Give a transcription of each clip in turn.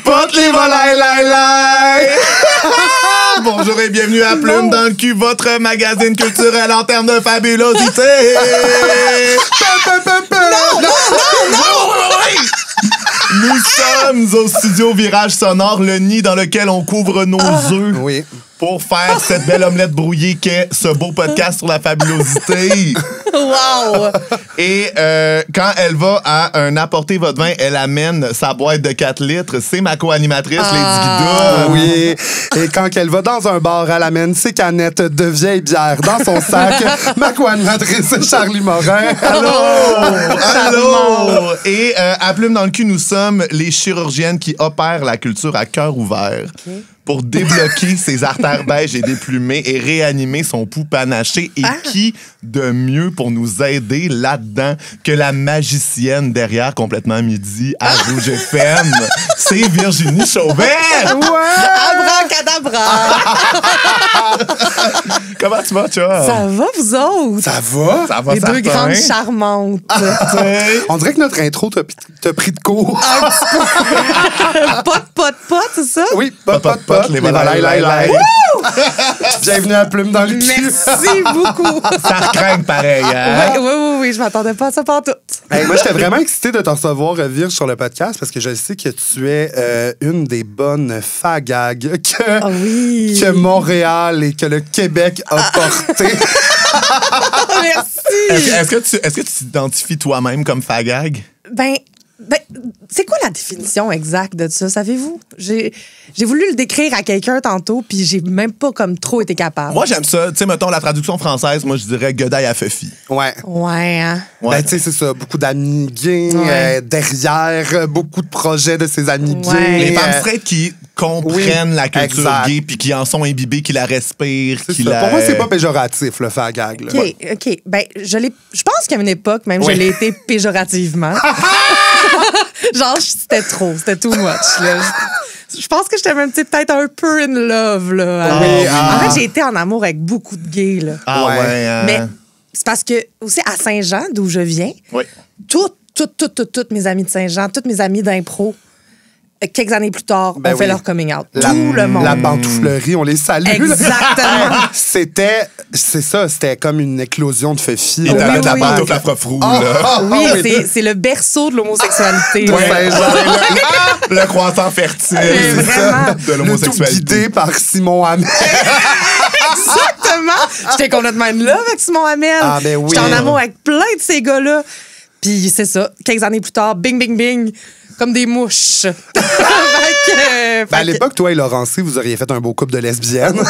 Pot, les volailles, lai. Bonjour et bienvenue à Plume dans le cul, votre magazine culturel en termes de fabulosité. Nous sommes au studio Virage Sonore, le nid dans lequel on couvre nos œufs. Oui. Pour faire cette belle omelette brouillée qu'est ce beau podcast sur la fabulosité. Wow! Et quand elle va à un apporter votre vin, elle amène sa boîte de 4 litres. C'est ma co-animatrice, Lady Guida. Oui. Et quand elle va dans un bar, elle amène ses canettes de vieille bière dans son sac. Ma co-animatrice, Charlie Morin. Allô! Et à Plume dans le cul, nous sommes les chirurgiennes qui opèrent la culture à cœur ouvert. Okay. Pour débloquer ses artères beiges et déplumées et réanimer son pouls panaché. Et qui de mieux pour nous aider là-dedans que la magicienne derrière Complètement Midi à Rouge FM? C'est Virginie Chauvette! Ouais! Abracadabra! Comment tu vas, Cha? Ça va, vous autres? Ça va? Ça va, les deux grandes charmantes. On dirait que notre intro t'a pris de court. Pot, c'est ça? Oui, pot. Les volailles, lai. Bienvenue à Plume dans le cul. Merci beaucoup. Ça recraigne pareil, hein? Oui, je m'attendais pas à ça pantoute. Hey, moi, j'étais vraiment excitée de te recevoir, Virge, sur le podcast parce que je sais que tu es une des bonnes fagags que Montréal et que le Québec a porté. Merci. Est-ce que tu t'identifies toi-même comme fagag? Ben, c'est quoi la définition exacte de ça, savez-vous? J'ai voulu le décrire à quelqu'un tantôt, puis j'ai même pas comme trop été capable. Moi, j'aime ça. Tu sais, mettons, la traduction française, moi, je dirais Godaille à Fefi. Ouais. Ouais, hein? Ben, tu sais, c'est ça. Beaucoup d'amis gays derrière, beaucoup de projets de ces amis gays. Les femmes straight qui comprennent la culture gay, puis qui en sont imbibées, qui la respirent. Pour moi, c'est pas péjoratif, le fagag. Là. OK. Ben, je pense qu'à une époque, même, je l'ai été péjorativement. Genre, c'était too much, là. Je pense que j'étais même peut-être un peu in love, là. En fait, j'ai été en amour avec beaucoup de gays, là. Mais c'est parce que, aussi, à Saint-Jean, d'où je viens, toutes mes amies de Saint-Jean, toutes mes amies d'impro, quelques années plus tard, ont fait leur coming out. Tout le monde. La pantouflerie, on les salue. Exactement. C'était comme une éclosion de Fefi. Et t'avais de la pantoufle à frou, là. Oui, c'est le berceau de l'homosexualité. Le croissant fertile de l'homosexualité. Le tout guidé par Simon Hamel. Exactement. J'étais complètement in love avec Simon Hamel. Ben oui. J'étais en amour avec plein de ces gars-là. Puis c'est ça, quelques années plus tard, bing, bing, bing, comme des mouches. À l'époque, toi et Laurencie, vous auriez fait un beau couple de lesbiennes.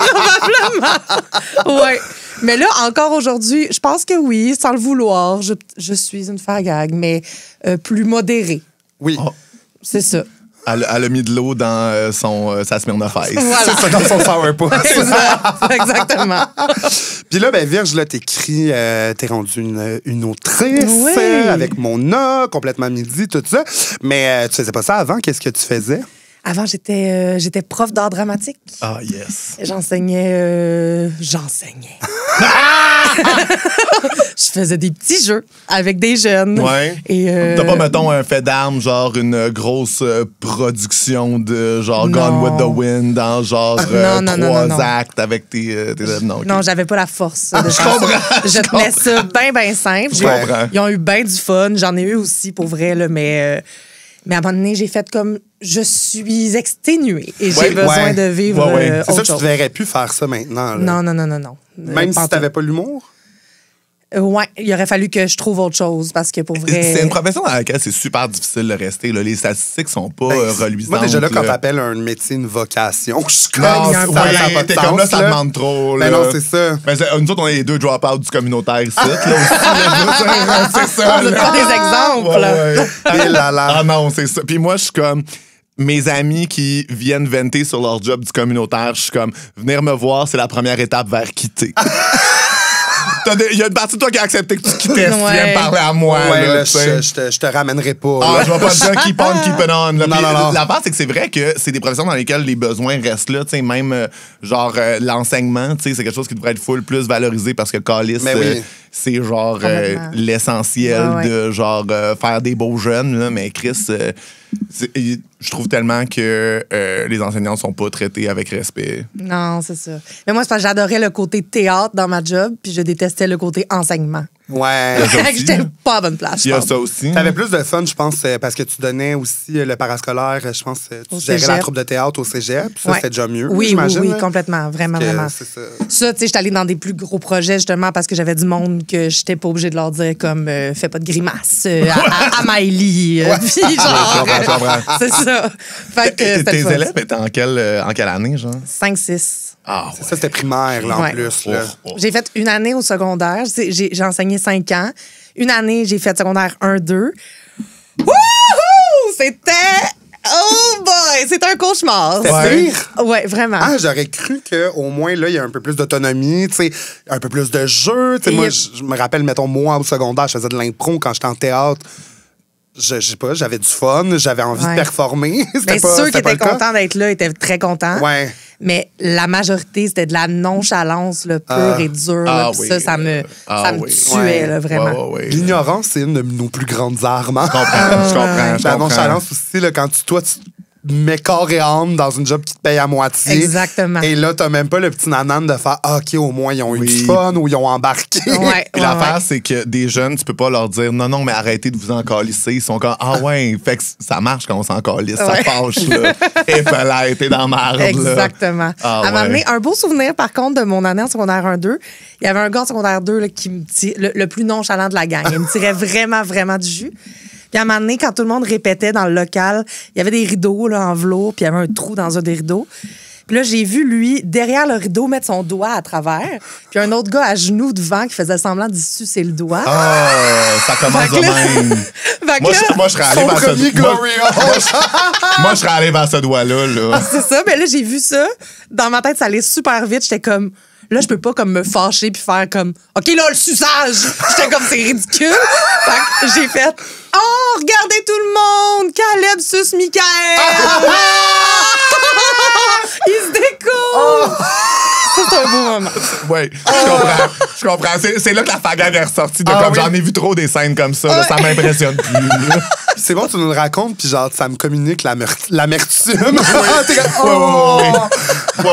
Probablement. Ouais. Mais là, encore aujourd'hui, je pense que oui, sans le vouloir, je suis une fagag, mais plus modérée. Oui. C'est ça. Elle a mis de l'eau dans sa Smirnoff Ice. Voilà. C'est ça, dans son sourpuss. Exactement. Puis là, ben Virge, là, t'écris, t'es rendue une autrice avec mon A, Complètement Midi, tout ça. Mais tu faisais pas ça avant. Qu'est-ce que tu faisais? Avant, j'étais prof d'art dramatique. Ah, yes. J'enseignais. Je faisais des petits jeux avec des jeunes. Ouais. T'as pas, mettons, un fait d'armes, genre une grosse production de genre Gone with the Wind dans genre trois actes avec tes non, okay. Non, j'avais pas la force. Je tenais ça bien simple. Je comprends. Ils ont eu bien du fun. J'en ai eu aussi, pour vrai, là, mais à un moment donné, j'ai fait comme je suis exténuée et j'ai besoin de vivre autre chose. C'est ça, tu ne verrais plus faire ça maintenant. Là. Non. Même si tu n'avais pas l'humour? Ouais, il aurait fallu que je trouve autre chose parce que pour vrai. C'est une profession dans laquelle c'est super difficile de rester. Là. Les statistiques sont pas reluisantes. Moi, déjà là, quand t'appelles un métier une vocation, je suis comme t'es comme là, ça demande trop. Là. Ben non, c'est ça. Ben, nous autres, on est les deux drop-out du communautaire ici. C'est ça. On n'a pas des exemples. Ah non, c'est ça. Puis moi, je suis comme. Mes amis qui viennent venter sur leur job du communautaire, je suis comme, venir me voir, c'est la première étape vers quitter. Il y a une partie de toi qui a accepté que tu quittais si tu viens me parler à moi. Ouais, là, là, je te ramènerai pas. Ah, je vais pas te dire keep on, keep it on. Là. Non, non. La part, c'est que c'est vrai que c'est des professions dans lesquelles les besoins restent là. Même, l'enseignement, c'est quelque chose qui devrait être full plus valorisé parce que calice, c'est genre l'essentiel de genre faire des beaux jeunes. Là, mais Chris, je trouve tellement que les enseignants sont pas traités avec respect. Non, c'est ça. Mais moi, c'est parce que j'adorais le côté théâtre dans ma job, puis je détestais le côté enseignement. Ouais. J'étais pas à bonne place. Il y a ça aussi. T'avais plus de fun, je pense, parce que tu donnais aussi le parascolaire, je pense, tu gérais la troupe de théâtre au cégep. Ça, c'était déjà mieux, j'imagine. Oui, complètement. Vraiment. C'est ça. Ça, tu sais, j'étais allée dans des plus gros projets, justement, parce que j'avais du monde que j'étais pas obligée de leur dire, comme, fais pas de grimaces à Maëlie. Puis, genre, c'est ça. Fait que tes élèves étaient en quelle année, genre? 5-6. Ah, c'est ça, c'était primaire, là, en plus. Là. J'ai fait une année au secondaire. J'ai enseigné 5 ans. Une année, j'ai fait secondaire 1-2. Wouhou! C'était... Oh boy! C'était un cauchemar. C'était pire? Ouais, vraiment. Ah, j'aurais cru qu'au moins, là, il y a un peu plus d'autonomie, tu sais, un peu plus de jeu. Tu sais, moi, je me rappelle, mettons, moi, au secondaire, je faisais de l'impro quand j'étais en théâtre. Je sais pas, j'avais du fun, j'avais envie de performer. Mais ceux qui étaient contents d'être là étaient très contents. Ouais. Mais la majorité, c'était de la nonchalance là, pure et dure. Là, ça me tuait, là, vraiment. L'ignorance, c'est une de nos plus grandes armes. Je comprends. La nonchalance aussi, là, quand tu mets corps et âme dans une job qui te paye à moitié. Exactement. Et là, t'as même pas le petit nanan de faire OK, au moins, ils ont eu du fun ou ils ont embarqué. Puis l'affaire, c'est que des jeunes, tu peux pas leur dire non, mais arrêtez de vous en calisser. Ils sont comme fait que ça marche quand on s'en calisse. Ça fâche, là. Et là, t'es dans marde. Exactement. À un moment donné, un beau souvenir, par contre, de mon année en secondaire 1-2, il y avait un gars en secondaire 2 là, qui me tirait, le plus nonchalant de la gang. Il me tirait vraiment, vraiment du jus. Puis à un moment donné, quand tout le monde répétait dans le local, il y avait des rideaux là, en velours, puis il y avait un trou dans un des rideaux. Puis là, j'ai vu, lui, derrière le rideau, mettre son doigt à travers. Puis un autre gars à genoux devant qui faisait semblant d'y sucer le doigt. Ah, ça commence de même. Moi, je serais allé vers moi, je serais allé vers ce doigt-là. Là. C'est ça. Mais là, j'ai vu ça. Dans ma tête, ça allait super vite. J'étais comme... Là, je peux pas comme me fâcher puis faire comme OK, là, le suçage! J'étais comme, c'est ridicule. Fait que j'ai fait Oh, regardez tout le monde! Caleb suce Michael! Il se découvre! C'est un beau moment. Oui, je comprends. C'est là que la fagade est ressortie. J'en ai vu trop des scènes comme ça. Là, ça m'impressionne plus. C'est bon, tu nous le racontes, puis genre, ça me communique l'amertume.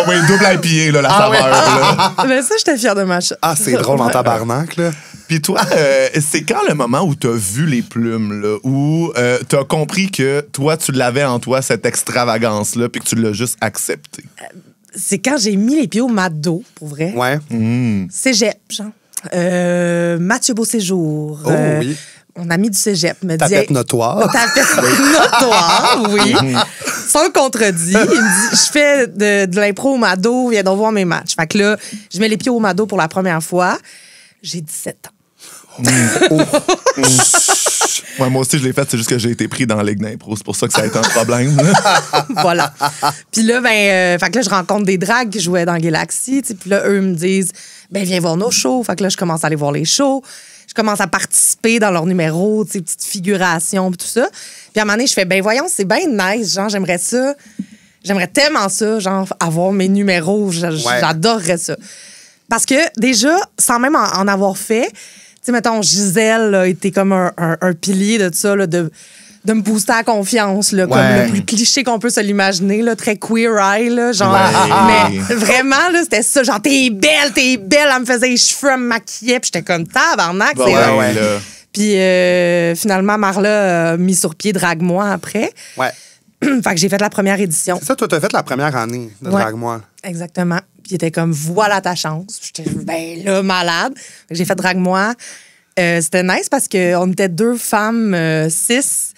Oui, double IPA, là, la saveur. Là. Mais ça, j'étais fière de ma chatte. Ah, c'est drôle en tabarnak, là. Puis toi, c'est quand le moment où t'as vu les plumes, là, où t'as compris que toi, tu l'avais en toi, cette extravagance-là, puis que tu l'as juste accepté? C'est quand j'ai mis les pieds au McDo, pour vrai. Ouais. Cégep, genre. Mathieu Beauséjour. Oh, oui. Mon ami du cégep me dit... Tapette notoire. Tapette notoire, oui. Sans le contredit. Il me dit, je fais de l'impro au Mado, viens donc voir mes matchs. Fait que là, je mets les pieds au Mado pour la première fois. J'ai 17 ans. Ouais, moi aussi, je l'ai fait. C'est juste que j'ai été pris dans la Ligue d'impro. C'est pour ça que ça a été un problème. Voilà. Puis là, fait que là, je rencontre des drags qui jouaient dans Galaxy. Puis là, eux me disent, viens voir nos shows. Fait que là, je commence à aller voir les shows. Je commence à participer dans leurs numéros, petites figurations, tout ça. Puis à un moment donné, je fais, voyons, c'est bien nice. Genre, j'aimerais ça. J'aimerais tellement ça, genre, avoir mes numéros. J'adorerais ça. Parce que déjà, sans même en avoir fait, tu sais, mettons, Gisèle a été comme un pilier de ça, là, de me booster la confiance, là, comme le plus cliché qu'on peut se l'imaginer, là, très queer-eye, là, genre. Mais vraiment, là, c'était ça, genre, t'es belle, elle me faisait les cheveux, elle me maquillait, puis j'étais comme tabarnak, c'est vrai. Puis finalement, Marla a mis sur pied Drague-moi après. Ouais. Fait que j'ai fait la première édition. C'est ça, toi, t'as fait la première année de Drague-moi. Exactement. Puis il était comme, voilà ta chance. J'étais, là, malade. J'ai fait Drague-moi. C'était nice parce qu'on était 2 femmes 6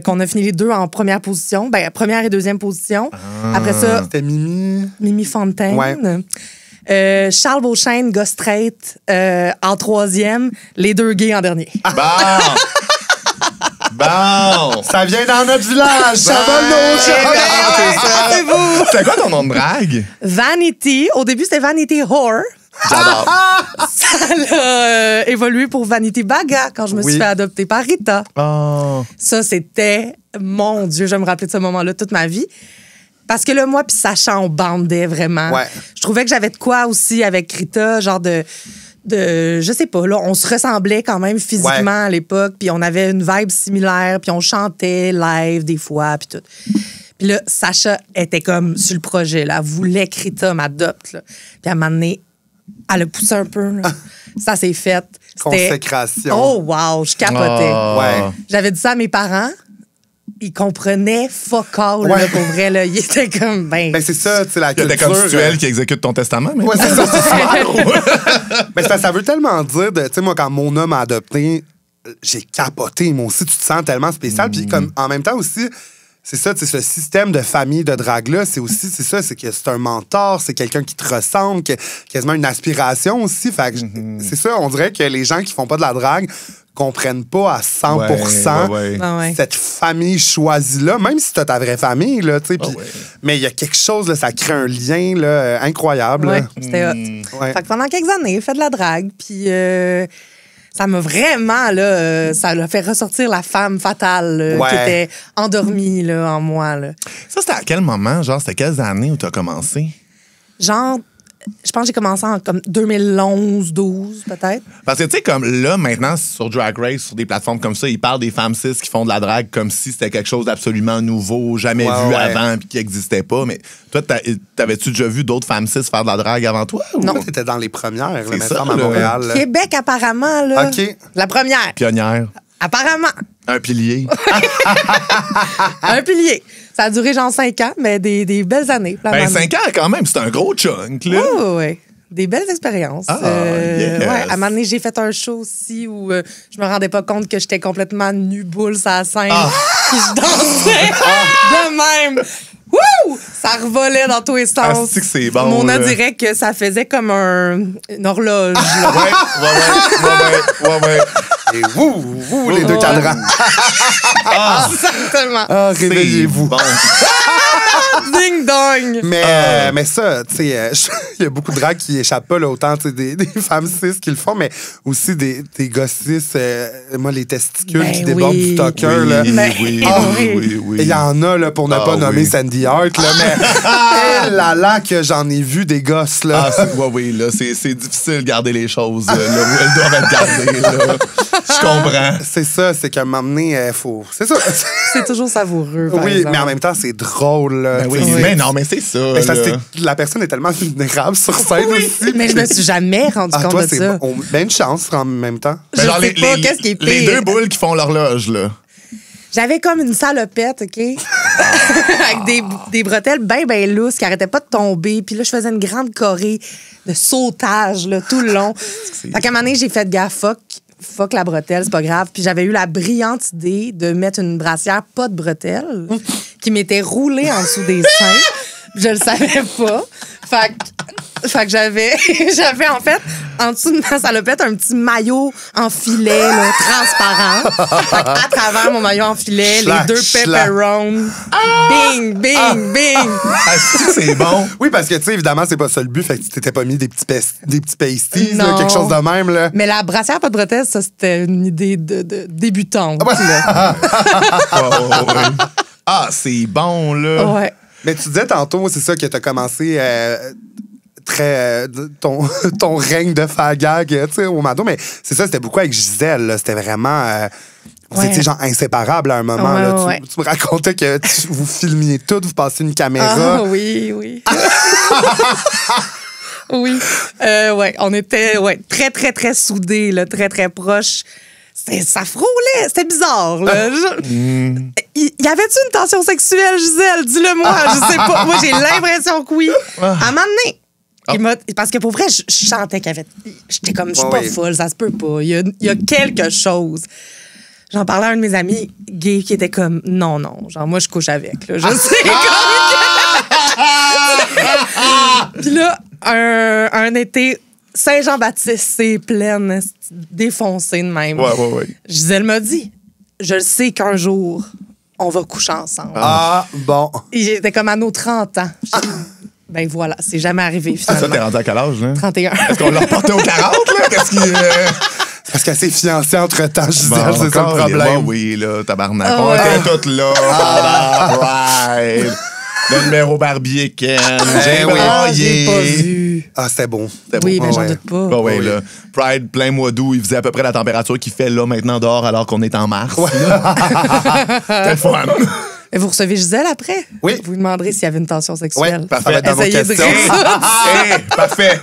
qu'on a fini les 2 en première position. Première et deuxième position. Après ça... C'était Mimi Fontaine. Ouais. Charles Beauchesne, gars straight, en 3e. Les 2 gays en dernier. Bon! Ça vient dans notre village! Ça va nos c'est beau! C'était quoi ton nom de drague? Vanity. Au début, c'était Vanity Whore. J'adore. Ça a évolué pour Vanity Baga quand je me suis fait adopter par Rita. Oh. Ça, c'était, mon Dieu, je vais me rappeler de ce moment-là toute ma vie. Parce que là, moi puis Sacha, on bandait vraiment. Ouais. Je trouvais que j'avais de quoi aussi avec Rita, genre de je sais pas, là, on se ressemblait quand même physiquement à l'époque, puis on avait une vibe similaire, puis on chantait live des fois, puis tout. Puis là, Sacha était comme sur le projet, là. Elle voulait que Rita m'adopte, là. Puis à un moment donné, elle a poussé un peu, là. Ça s'est fait. C'était... Consécration. Oh, wow, je capotais. Oh. Ouais. J'avais dit ça à mes parents. Ils comprenaient fuck all, là, pour vrai. Là. Ils étaient comme, Ben, c'est ça, tu sais, la Il y a culture. comme Stuel qui exécute ton testament. Mais... Ouais, c'est ça, c'est ça. Mais ça veut tellement dire, tu sais, moi, quand mon homme a adopté, j'ai capoté. Moi aussi, tu te sens tellement spécial. Puis, comme, en même temps aussi, c'est ça, tu sais, ce système de famille de drague-là, c'est aussi, c'est ça, c'est que c'est un mentor, c'est quelqu'un qui te ressemble, qui a quasiment une aspiration aussi. Fait que c'est ça, on dirait que les gens qui font pas de la drague comprennent pas à 100% Ouais. Ouais. cette famille choisie-là, même si t'as ta vraie famille, là, tu sais. Puis- ouais. Mais il y a quelque chose, là, ça crée un lien là, incroyable. Ouais, là. c'était hot. Ouais. Fait que pendant quelques années, j'ai fait de la drague, puis ça m'a vraiment, là, ça a fait ressortir la femme fatale Ouais. qui était endormie là, en moi. Là. Ça, c'était à quel moment? Genre, c'était quelles années où tu as commencé? Genre, je pense que j'ai commencé en comme 2011, 12 peut-être. Parce que, tu sais, comme là, maintenant, sur Drag Race, sur des plateformes comme ça, ils parlent des femmes cis qui font de la drague comme si c'était quelque chose d'absolument nouveau, jamais vu avant, puis qui n'existait pas. Mais toi, t'avais-tu déjà vu d'autres femmes cis faire de la drague avant toi? Ou? Non. T'étais dans les premières, là, C'est me ça, semble, à là. Montréal. là. Québec, apparemment, là. OK. La première. Pionnière. Apparemment. Un pilier. Un pilier. Ça a duré genre 5 ans, mais des belles années. plein Ben, d'années. 5 ans, quand même, c'est un gros chunk, là. Oui, oui, oui. Des belles expériences. Ah, yes. Ouais, à un moment donné, j'ai fait un show aussi où je me rendais pas compte que j'étais complètement nue boule sur la scène. Puis je dansais de même. Wouh! Ça revolait dans tous les sens. Ah, c'est que c'est bon, Mon là. dirait que ça faisait comme une horloge. là. Ouais. Et wouh, les deux Ouais. cadrans. Exactement. Ah, réveillez-vous. Bon. Ding dong. Mais ça, tu sais, il y a beaucoup de dragues qui échappent pas, là, autant tu sais, des femmes cis qui le font, mais aussi des gosses cis, moi, les testicules Ben qui débordent oui. du tucker, Oui, là. Mais- oui, Ah, oui. Et il y en a, là, pour ne pas nommer oui. Sandy Hart, là, mais là que j'en ai vu des gosses, là. Oui, là, c'est difficile de garder les choses là où elles doivent être gardées, là. Je comprends. C'est ça, c'est qu'à un moment donné, faut... C'est ça. C'est toujours savoureux. par Oui, exemple. mais en même temps, c'est drôle, là. Ben oui, tu sais. mais non, mais c'est ça. Mais ça, là. la personne est tellement vulnérable sur scène aussi. Mais je me suis jamais rendu Ah, compte toi, de c'est ça. ben une chance en même temps. Je Ben, genre, sais pas qu'est-ce qui est les pire. deux boules qui font l'horloge, là. J'avais comme une salopette, OK? Avec des bretelles bien lousses qui arrêtaient pas de tomber. Puis là, je faisais une grande choré de sautage là, tout le long. Fait qu'à un moment donné, j'ai fait gaffe, fuck la bretelle, c'est pas grave. Puis j'avais eu la brillante idée de mettre une brassière pas de bretelles qui m'était roulée en dessous des seins. Je le savais pas. Fait que j'avais en fait en dessous de ma salopette un petit maillot en filet là, transparent. Fait que à travers mon maillot en filet, Schlac, les deux schlac. pepperones. Bing, bing, bing. C'est bon. Oui, parce que, tu sais, évidemment, c'est pas ça le but. Fait que tu t'étais pas mis des petits pasties, là, Non. quelque chose de même, là. Mais la brassière pas de bretelles, ça c'était une idée de débutante. Ah, là. Ah, c'est bon, là. Ouais. Mais tu disais tantôt, c'est ça, que t'as commencé ton règne de fagag, tu sais, au Mado. Mais c'est ça, c'était beaucoup avec Gisèle, là. C'était vraiment... Vous Ouais. étiez genre inséparables à un moment, Ouais, là. ouais. Tu me racontais que vous filmiez tout, vous passiez une caméra. Ah oui. Oui. Ouais, on était très, très, très soudés, là, très, très proches. Ça frôlait, c'était bizarre. Là. Y avait-tu une tension sexuelle, Gisèle? Dis-le-moi, je sais pas. Moi, j'ai l'impression que oui. À un moment donné, parce que pour vrai, je chantais qu'il y avait... J'étais comme, je suis pas Oui. folle, ça se peut pas. Il y a quelque chose. J'en parlais à un de mes amis gays qui était comme, non, genre, moi, je couche avec. Là. Je sais comme... Puis là, un été, Saint-Jean-Baptiste, c'est pleine, défoncée de même. Ouais. Gisèle m'a dit, je le sais qu'un jour, on va coucher ensemble. Ah, bon. Et j'étais comme à nos 30 ans. Ben voilà, c'est jamais arrivé, Ça, finalement. t'es rendu à quel âge, là? 31. Est-ce qu'on l'a reporté au 40, là? Qu'est-ce qui. Parce qu'elle s'est fiancée entre-temps, Gisèle, Bon, c'est ça le encore, problème. oui, là, tabarnak. Ah On ouais. était toutes là. Right. Le numéro Barbier Ken. J'ai oui. Ah, j'ai pas braillé. vu. Ah, c'était bon. C'était Oui, beau. mais j'en ouais. doute pas. Bah ouais, Oui. là. Pride, plein mois d'août, il faisait à peu près la température qu'il fait là maintenant dehors alors qu'on est en mars. C'était le fun. Et vous recevez Gisèle après? Oui. Vous lui demanderez s'il y avait une tension sexuelle. Ouais, ça va être dans vos Essayez de questions. résoudre. Hey, parfait.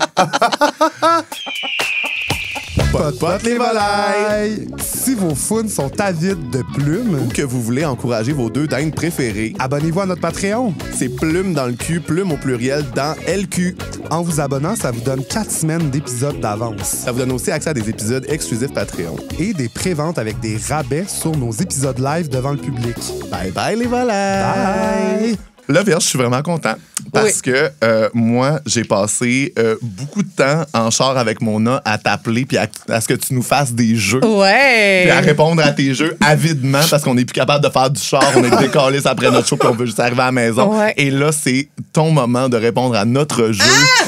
Pot les volailles. Si vos founes sont avides de plumes, Ou que vous voulez encourager vos deux dindes préférées, abonnez-vous à notre Patreon. c'est plume dans le cul, plume au pluriel dans LQ. En vous abonnant, ça vous donne 4 semaines d'épisodes d'avance Ça vous donne aussi accès à des épisodes exclusifs Patreon. et des préventes avec des rabais sur nos épisodes live devant le public. Bye bye les volailles. Bye! Là, Vierge, je suis vraiment content parce que moi, j'ai passé beaucoup de temps en char avec Mona à t'appeler puis à ce que tu nous fasses des jeux. Ouais. Puis à répondre à tes jeux avidement parce qu'on n'est plus capable de faire du char, on est décalés après notre show puis on veut juste arriver à la maison. Ouais. Et là, c'est ton moment de répondre à notre jeu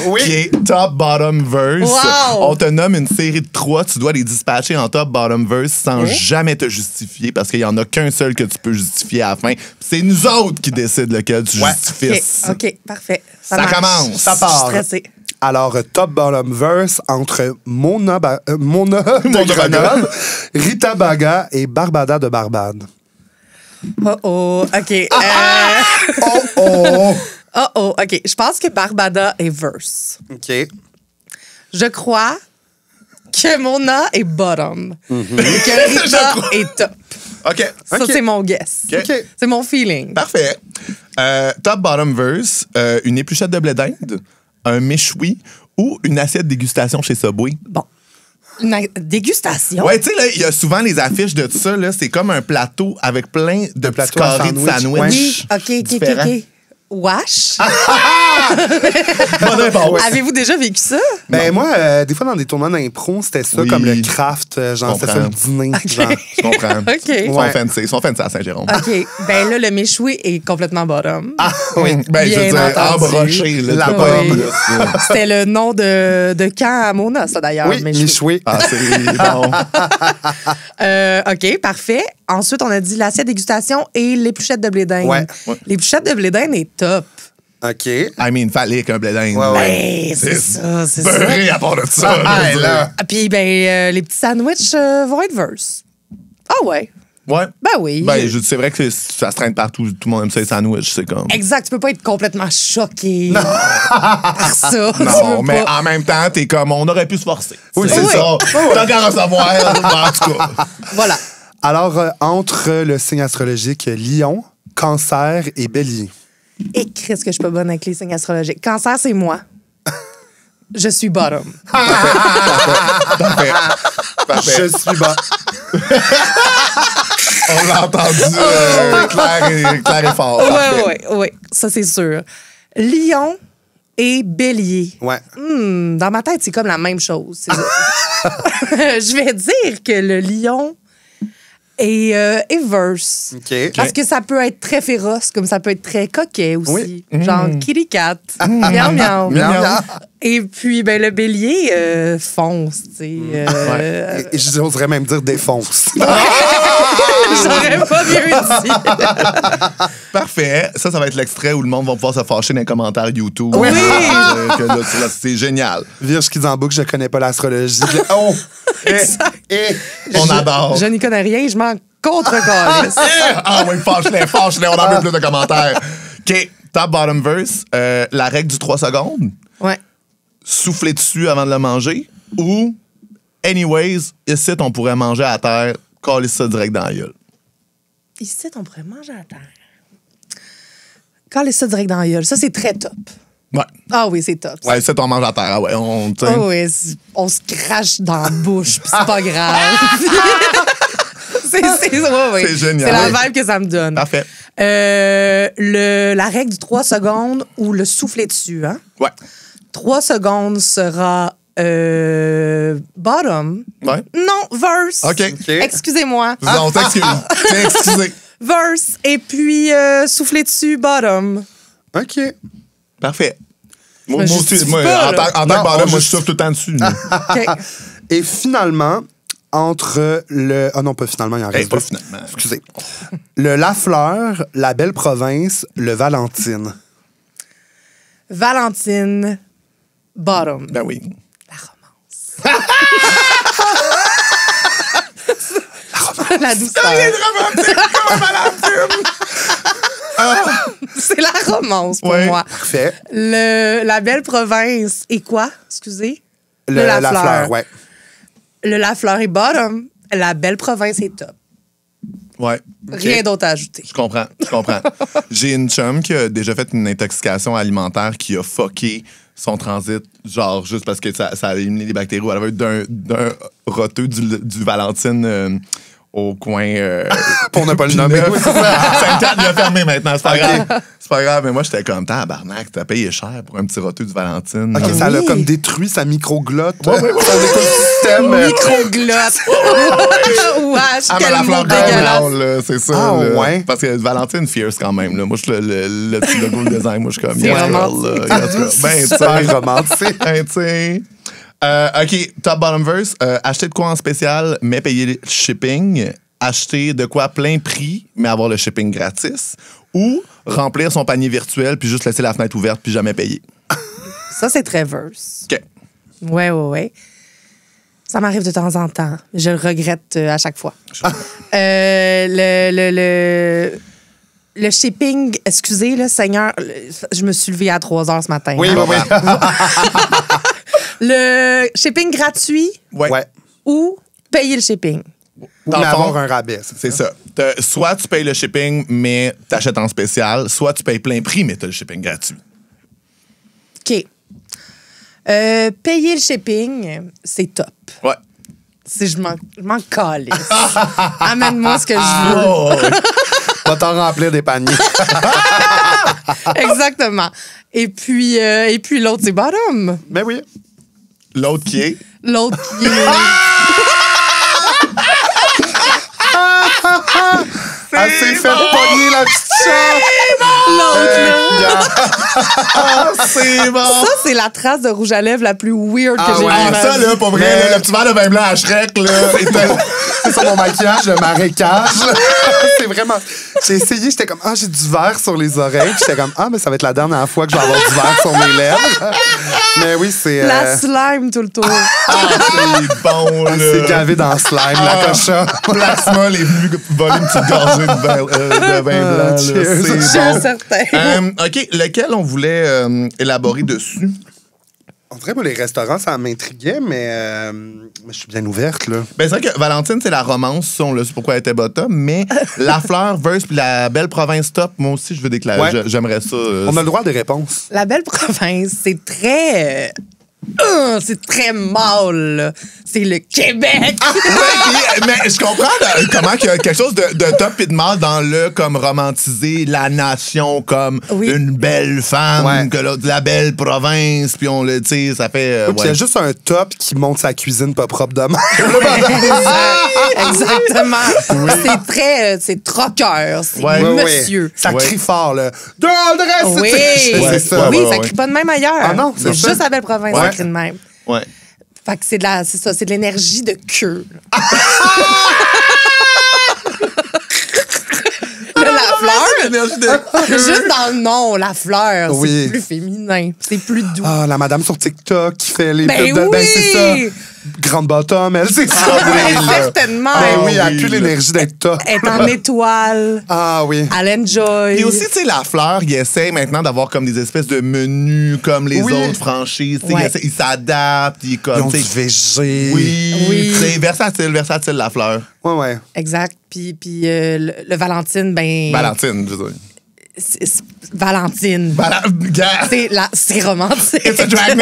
Oui. qui est Top Bottom Verse. Wow. On te nomme une série de 3, tu dois les dispatcher en Top Bottom Verse sans jamais te justifier parce qu'il y en a qu'un seul que tu peux justifier à la fin. Puis c'est nous autres qui décident lequel tu justifies. OK, parfait. Ça marche. commence. Ça part. Je suis stressée. Alors, top bottom verse entre Mona de Mona Grenoble, Rita Baga et Barbada de Barbade. Oh, OK. Oh oh! OK. Je pense que Barbada est verse. OK. Je crois que Mona est bottom. Et que Rita est top. OK. Ça, OK. c'est mon guess. OK. C'est mon feeling. Parfait. Top Bottom Verse, une épluchette de blé d'Inde, un méchoui ou une assiette dégustation chez Subway. Bon. Une dégustation. Ouais, tu sais, là, il y a souvent les affiches de ça, là. C'est comme un plateau avec plein de petits plateau à carrés de sandwich, sandwich. Oui, OK. différents. Wash. Bonne réponse. Avez-vous déjà vécu ça? Ben moi, des fois, dans des tournois d'impro, c'était ça, Oui. comme le craft, genre, c'était ça le dîner. Genre. Je comprends. OK. Ils sont fancy à Saint-Jérôme. OK. Ben là, le méchoui est complètement bottom. Oui, ben, je veux Bien dire, entendu. embroché, là, La tu peux pas pomme. plus, là. C'était le nom de camp à Mona, ça, d'ailleurs. Oui, méchoui. Michoui. Ah, c'est bon. OK, parfait. Ensuite, on a dit l'assiette dégustation et l'épluchette de blé d'Inde. Ouais. L'épluchette de blé d'Inde est top. OK. I mean, phallique, un blé d'Inde. Ouais, ouais. Ben, c'est ça, c'est ça. Beurré à part de ça. Ah, je veux là. dire. Ah, puis, ben, les petits sandwichs vont être verse. Ah ouais. Ouais. Ben oui. Ben, c'est vrai que ça se traîne partout. Tout le monde aime ça, les sandwichs. C'est comme. Exact, tu peux pas être complètement choqué par ça. Tu Non, peux mais pas. en même temps, t'es comme, on aurait pu se forcer. Oui, c'est oui. ça. T'as qu'à recevoir, en tout cas. Voilà. Alors, entre le signe astrologique Lion, Cancer et Bélier. Et Chris, que je suis pas bonne avec les signes astrologiques. Cancer, c'est moi. Je suis bottom. Parfait. Parfait. Je suis bas. On l'a entendu clair et fort. Parfait. Oui. Ça, c'est sûr. Lion et Bélier. Ouais. Dans ma tête, c'est comme la même chose. Je vais dire que le lion est verse. OK. Parce que ça peut être très féroce, comme ça peut être très coquet aussi. Oui. Genre kitty cat. Miaou, miaou. Miaou, miaou. Et puis, ben, le bélier fonce, tu sais. Et j'oserais même dire défonce. J'aurais pas mieux dit. Parfait. Ça va être l'extrait où le monde va pouvoir se fâcher dans les commentaires YouTube. Oui. Que là, c'est génial. Vierge qui dit en boucle, je connais pas l'astrologie. Oh! On adore. Je n'y connais rien, je m'en contre-calisse. Ah oui, fâche-les, on en veut plus de commentaires. OK, top bottom verse, la règle du 3 secondes, Ouais. souffler dessus avant de le manger, ou, anyways, ici, on pourrait manger à terre, coller ça direct dans la gueule. Ici, on pourrait manger à terre. Caler ça direct dans la gueule. Ça, c'est très top. Ouais. Ah oui, c'est top. ça. Ouais, ici, on mange à terre. Ah ouais, tu sais. Ah oui, on se crache dans la bouche, puis c'est pas grave. C'est génial. C'est la vibe que ça me donne. Parfait. La règle du 3 secondes ou le souffler dessus, hein? Ouais. 3 secondes sera bottom. Ouais. Non, verse. OK. Excusez-moi. On t'excuse. T'es excusé. Verse. Et puis, souffler dessus, bottom. OK. Parfait. Moi Je aussi, justifie moi, pas, en là. tant Non, que bottom, on moi, je souffle tout le temps dessus. OK. Et finalement, entre le... Ah non, pas finalement, il en reste Pas deux. finalement. Excusez. Le Lafleur, la Belle Province, le Valentine. Valentine, bottom. Ben oui. La romance. La douceur. C'est la romance pour Ouais. moi. Parfait. La Belle Province et quoi? Excusez? Le Lafleur. Lafleur, ouais. Le Lafleur est bottom. La Belle Province est top. Ouais. OK. Rien d'autre à ajouter. Je comprends. J'ai une chum qui a déjà fait une intoxication alimentaire qui a fucké son transit, genre juste parce que ça a éliminé les bactéries. Elle avait d'un roteux du Valentine au coin. Pour ne pas le nommer. Pinneuf. Saint-Anne l'a fermé maintenant, c'est pas grave. C'est pas grave, mais moi j'étais comme tabarnak, t'as payé cher pour un petit roteux du Valentine. OK, ça l'a Oui. comme détruit sa microglotte. Ouais. Son écosystème. Microglotte. Wesh, Ah, mais quel la mot fleur dégueulasse. d'or, là, c'est ça. Ah, là. ouais. Parce que Valentine fierce quand même. Là. Moi, je suis le petit logo de design. Moi, je suis comme. C'est yes, romantique. girl, là. Yes, girl. Ben, tu sais. Super romantique. Ben, tu sais. OK, top bottom verse. Acheter de quoi en spécial, mais payer le shipping. Acheter de quoi plein prix, mais avoir le shipping gratis. Ou remplir son panier virtuel, puis juste laisser la fenêtre ouverte, puis jamais payer. Ça, c'est très verse. OK. Ouais. Ça m'arrive de temps en temps. Je le regrette à chaque fois. Le shipping, excusez, le Seigneur, je me suis levée à 3 heures ce matin. Oui, hein. oui. Le shipping gratuit Ouais. ou payer le shipping. Dans Mais le fond, avoir un rabais. C'est ça. Soit tu payes le shipping, mais t'achètes en spécial, soit tu payes plein prix, mais t'as le shipping gratuit. OK. Payer le shipping, c'est top. Ouais. Si je m'en calisse. Amène-moi ce que je veux. Oh, Va t'en remplir des paniers. Exactement. Et puis l'autre, c'est bottom. Mais oui. l'autre qui est. L'autre qui est... Elle s'est fait pogner la petite chatte. L'autre, là. C'est bon! Ça, c'est la trace de rouge à lèvres la plus weird que j'ai ouais. vue. Ah, ça, là, pour vrai, Mais- là, le petit verre de vin blanc à Shrek, là, C'est sur mon maquillage, le marécage. C'est vraiment... J'ai essayé, j'étais comme, j'ai du verre sur les oreilles. Puis j'étais comme, mais ça va être la dernière fois que je vais avoir du verre sur mes lèvres. Mais oui, c'est... La slime tout le tour. c'est bon, là. c'est gavé dans le slime, la cochon. Plasma, les venus voler une petite gorgée de vin blanc, là. cheers. C'est Je suis bon. certain. OK, lequel on voulait élaborer dessus? En vrai, moi, les restaurants, ça m'intriguait, mais je suis bien ouverte, là. Ben, c'est vrai que Valentine, c'est la romance, ça, on l'a su pourquoi elle était bottom, mais la fleur verse puis la belle province top, moi aussi, je veux déclarer. Ouais. J'aimerais ça. On a le droit à des réponses. La belle province, c'est très... c'est très mâle, là. C'est le Québec. Ouais, mais je comprends comment il y a quelque chose de top et de mal dans le comme romantiser la nation comme Oui. une belle femme, Ouais. que l'autre, la belle province, puis on le, tu sais, ça fait. Puis il y ouais. a juste un top qui monte sa cuisine pas propre de même. Exactement. C'est très... c'est troqueur. C'est Ouais. monsieur. Ça Ouais. crie fort, là. Dans le reste, Oui, c'est ça. oui, ouais, ça ouais. crie pas de même ailleurs. Ah non, c'est ça. juste la belle province, Ouais. ça crie de même. Ouais. Fait que c'est ça, c'est de l'énergie de queue. La fleur, juste dans le nom, la fleur, Oui. c'est plus féminin, c'est plus doux. Ah, la madame sur TikTok qui fait les Ben pubs de... Ben, oui! c'est ça. Grande bottom, elle, c'est ça. Ben, oui, là. certainement. Ben oui, elle a oui, plus là. l'énergie d'être top. Elle est en étoile, Ah oui. elle enjoy. Et aussi, tu sais, la fleur, il essaie maintenant d'avoir comme des espèces de menus comme les Oui. autres franchises. Tu sais, Ouais. il s'adapte, il est Ils comme. ont tu du sais, VG. oui. C'est versatile, la fleur. Ouais. Exact. Puis le Valentine, ben... Valentine, je veux dire. c'est Valentine. Gars. C'est romantique. It's a drag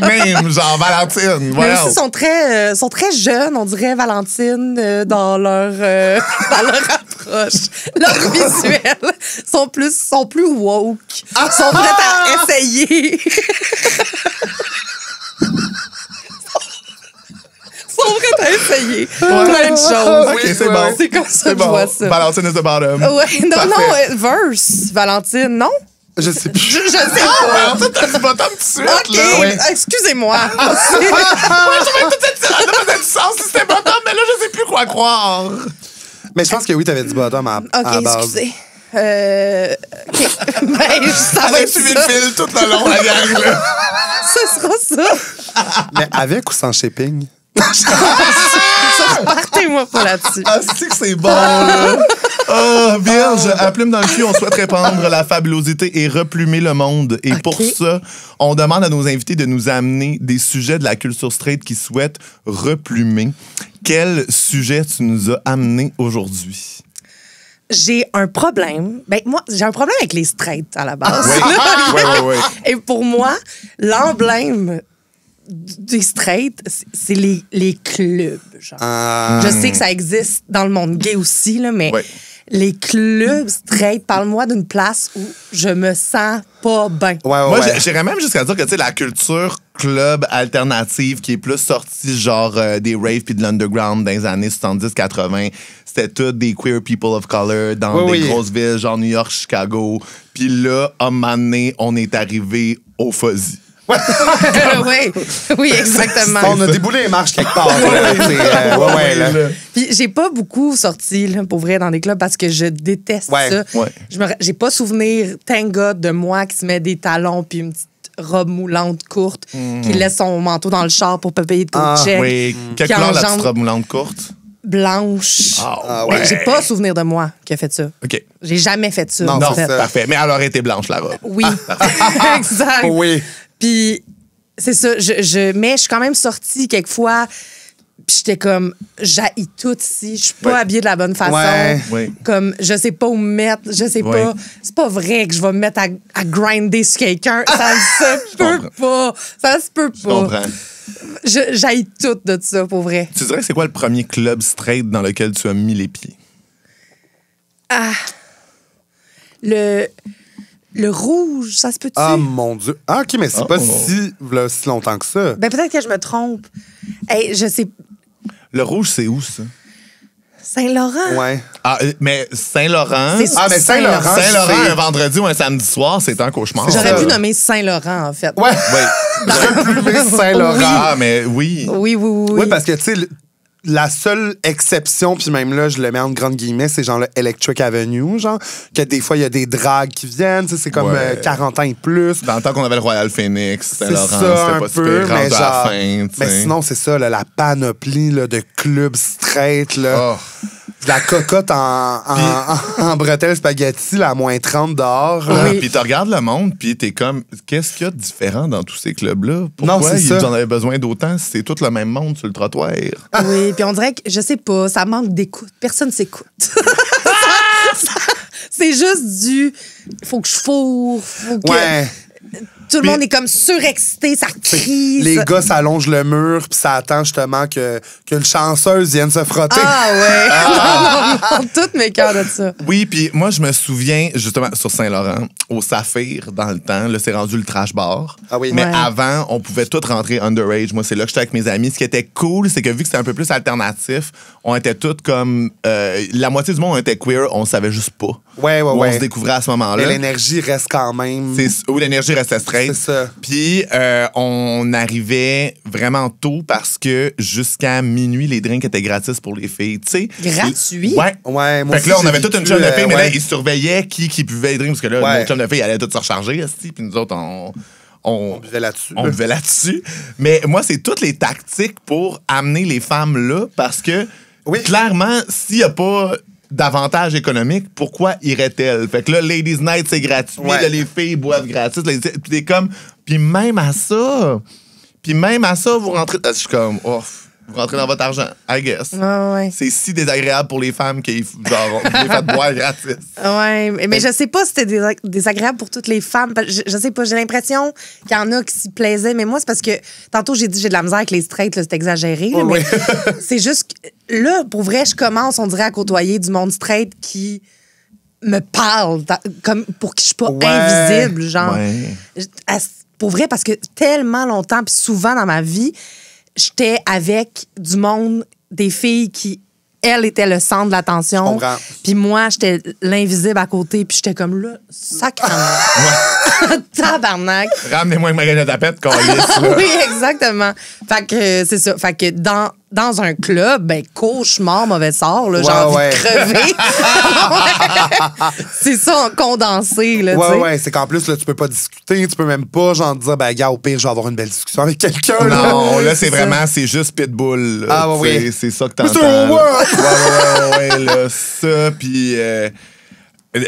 name, genre Valentine. Mais Voilà. aussi, sont très jeunes, on dirait Valentine, dans leur approche. Leur visuel sont plus woke. Sont prêtes à essayer. sont prêtes à essayer plein de choses. Ok, c'est bon. C'est comme ça C'est que je bon. vois ça. Valentine is the bottom. Ouais, non, Parfait. verse, Valentine, non? Je sais plus. Je sais pas. En fait, t'as du bottom tout de suite, OK, là. Ouais. excusez-moi. Ouais, je trouvais que tout ça faisait du sens si c'était bottom, mais là, je sais plus quoi croire. Mais je pense que oui, t'avais dit bottom à la OK, base. excusez. OK. Ben, ça Elle va a être suivi ça. le fil tout le long, la gang, là. Ce sera ça. Mais avec ou sans shipping? Partez-moi pas là-dessus. Ah, c'est bon, là. Ah, Vierge, à Plume dans le cul, on souhaite répandre la fabulosité et replumer le monde. Et pour ça, on demande à nos invités de nous amener des sujets de la culture straight qui souhaitent replumer. Quel sujet tu nous as amené aujourd'hui? J'ai un problème. Ben, moi, j'ai un problème avec les straights à la base. Oui. Et pour moi, l'emblème des straights, c'est les clubs. Genre. Je sais que ça existe dans le monde gay aussi, là, mais Ouais. les clubs straight, parle-moi d'une place où je me sens pas bien. Moi, j'irais même jusqu'à dire que, tu sais, la culture club alternative qui est plus sortie, genre des raves puis de l'underground dans les années 70-80, c'était tout des queer people of color dans des grosses villes, genre New York, Chicago. Puis là, à un moment donné, on est arrivé au Fuzzy. Oui, exactement. On a déboulé les marches quelque part. Là. Puis j'ai pas beaucoup sorti, là, pour vrai, dans des clubs parce que je déteste ça. Ouais. J'ai pas souvenir, thank God, de moi qui se met des talons puis une petite robe moulante courte, qui laisse son manteau dans le char pour pas payer de coach-check. Oui. Quelle couleur la petite robe moulante courte? Blanche. Ouais. J'ai pas souvenir de moi qui a fait ça. OK. J'ai jamais fait ça. Non, en Non, fait. parfait. Mais elle aurait été blanche, la robe. Oui, exact. Oui. Puis c'est ça, mais je suis quand même sortie quelquefois, puis j'étais comme, j'haïs tout ici, je suis pas habillée de la bonne façon. Ouais. Comme, je sais pas où me mettre, je sais pas. C'est pas vrai que je vais me mettre à grinder sur quelqu'un. Ça se peut pas. Ça se peut pas. Je comprends. J'haïs tout de ça, pour vrai. Tu dirais que c'est quoi le premier club straight dans lequel tu as mis les pieds? Le rouge, ça se peut-tu? Ah, mon Dieu. Ah, OK, mais c'est pas si longtemps que ça. Ben, peut-être que je me trompe. Hey, je sais. Le rouge, c'est où, ça? Saint-Laurent? Ouais. Ah, mais Saint-Laurent... C'est Ah, mais Saint-Laurent, Saint-Laurent, c'est- un vendredi ou un samedi soir, c'est un cauchemar. J'aurais ça. pu nommer Saint-Laurent, en fait. Ouais. Oui. Replumer Saint-Laurent. Ah, mais oui. Oui. Oui, parce que, tu sais, la seule exception, puis même là, je le mets en grandes guillemets, c'est genre le Electric Avenue, genre, que des fois, il y a des dragues qui viennent, tu sais, c'est comme Ouais. 40 ans et plus. Dans le temps qu'on avait le Royal Phoenix, C'est Saint-Laurent, ça, c'était un pas peu, super mais rendu à la genre... fin, tu Mais sais. sinon, c'est ça, là, la panoplie là, de clubs straight, là. Oh. La cocotte en bretelles spaghetti, la moins 30 dehors. là. Oui. Puis tu regardes le monde, puis t'es comme, qu'est-ce qu'il y a de différent dans tous ces clubs-là? Non, Pourquoi c'est ça. ils en avaient besoin d'autant si c'est tout le même monde sur le trottoir? Oui, puis on dirait que, je sais pas, ça manque d'écoute. Personne s'écoute. C'est juste du. Faut que je fourre, faut que. Ouais. Tout le monde est comme surexcité, ça crie. Les ça- gars s'allongent le mur, puis ça attend justement que une chanceuse vienne se frotter. Ah ouais. Non, toutes mes cœurs de ça. Oui, puis moi, je me souviens, justement, sur Saint-Laurent, au Saphir, dans le temps, là, c'est rendu le trash bar. Ah oui. Mais Ouais. avant, on pouvait tous rentrer underage. Moi, c'est là que j'étais avec mes amis. Ce qui était cool, c'est que vu que c'était un peu plus alternatif, on était tous comme... la moitié du monde était queer, on savait juste pas. Ouais. Où on se découvrait à ce moment-là. Mais l'énergie reste quand même. Où l'énergie restait straight. C'est ça. Puis on arrivait vraiment tôt parce que jusqu'à minuit, les drinks étaient gratis pour les filles. Tu sais. Gratuit? Ouais. Ouais, moi Fait que là, aussi, on avait j'ai toute une vécu, chum de filles, mais là, ouais. ils surveillaient qui buvait les drinks parce que là, Ouais. notre chum de filles allait tout se recharger, esti, puis nous autres, on On buvait là-dessus. on buvait là-dessus. Mais moi, c'est toutes les tactiques pour amener les femmes là parce que Oui. clairement, s'il n'y a pas d'avantage économique, pourquoi irait-elle? Fait que là, Ladies Night, c'est gratuit. Ouais. Là, les filles boivent gratis. Puis t'es comme... Puis même à ça, vous rentrez... Je suis comme... Oh, vous rentrez dans votre argent, I guess. Ouais. C'est si désagréable pour les femmes qu'ils genre, vous les faites boire gratis. Ouais, mais je sais pas si c'était désagréable pour toutes les femmes. Je sais pas, j'ai l'impression qu'il y en a qui s'y plaisaient, mais moi, c'est parce que tantôt, j'ai dit j'ai de la misère avec les straights, là, c'est exagéré. Là, Oui. mais c'est juste que là, pour vrai, je commence, on dirait, à côtoyer du monde straight qui me parle, comme pour qui je suis pas Ouais. invisible, genre. Ouais. Pour vrai, parce que tellement longtemps, puis souvent dans ma vie, j'étais avec du monde, des filles qui elle était le centre de l'attention. Je comprends. Puis moi, j'étais l'invisible à côté. Puis j'étais comme là, sacrément. Tabarnak. Ramenez-moi une magasin de tapette, câlisse, là. Oui, exactement. Fait que c'est ça. Fait que dans un club, ben, cauchemar, mauvais sort, là, j'ai envie de crever. C'est ça, en condensé, là, tu sais. Ouais, c'est qu'en plus, là, tu peux pas discuter, tu peux même pas, genre, dire, ben, gars, au pire, je vais avoir une belle discussion avec quelqu'un. Non, là, c'est vraiment, c'est juste Pitbull. Là. Ah, ouais, oui. C'est ça que t'entends. Mr. World! Ouais, là, ça, puis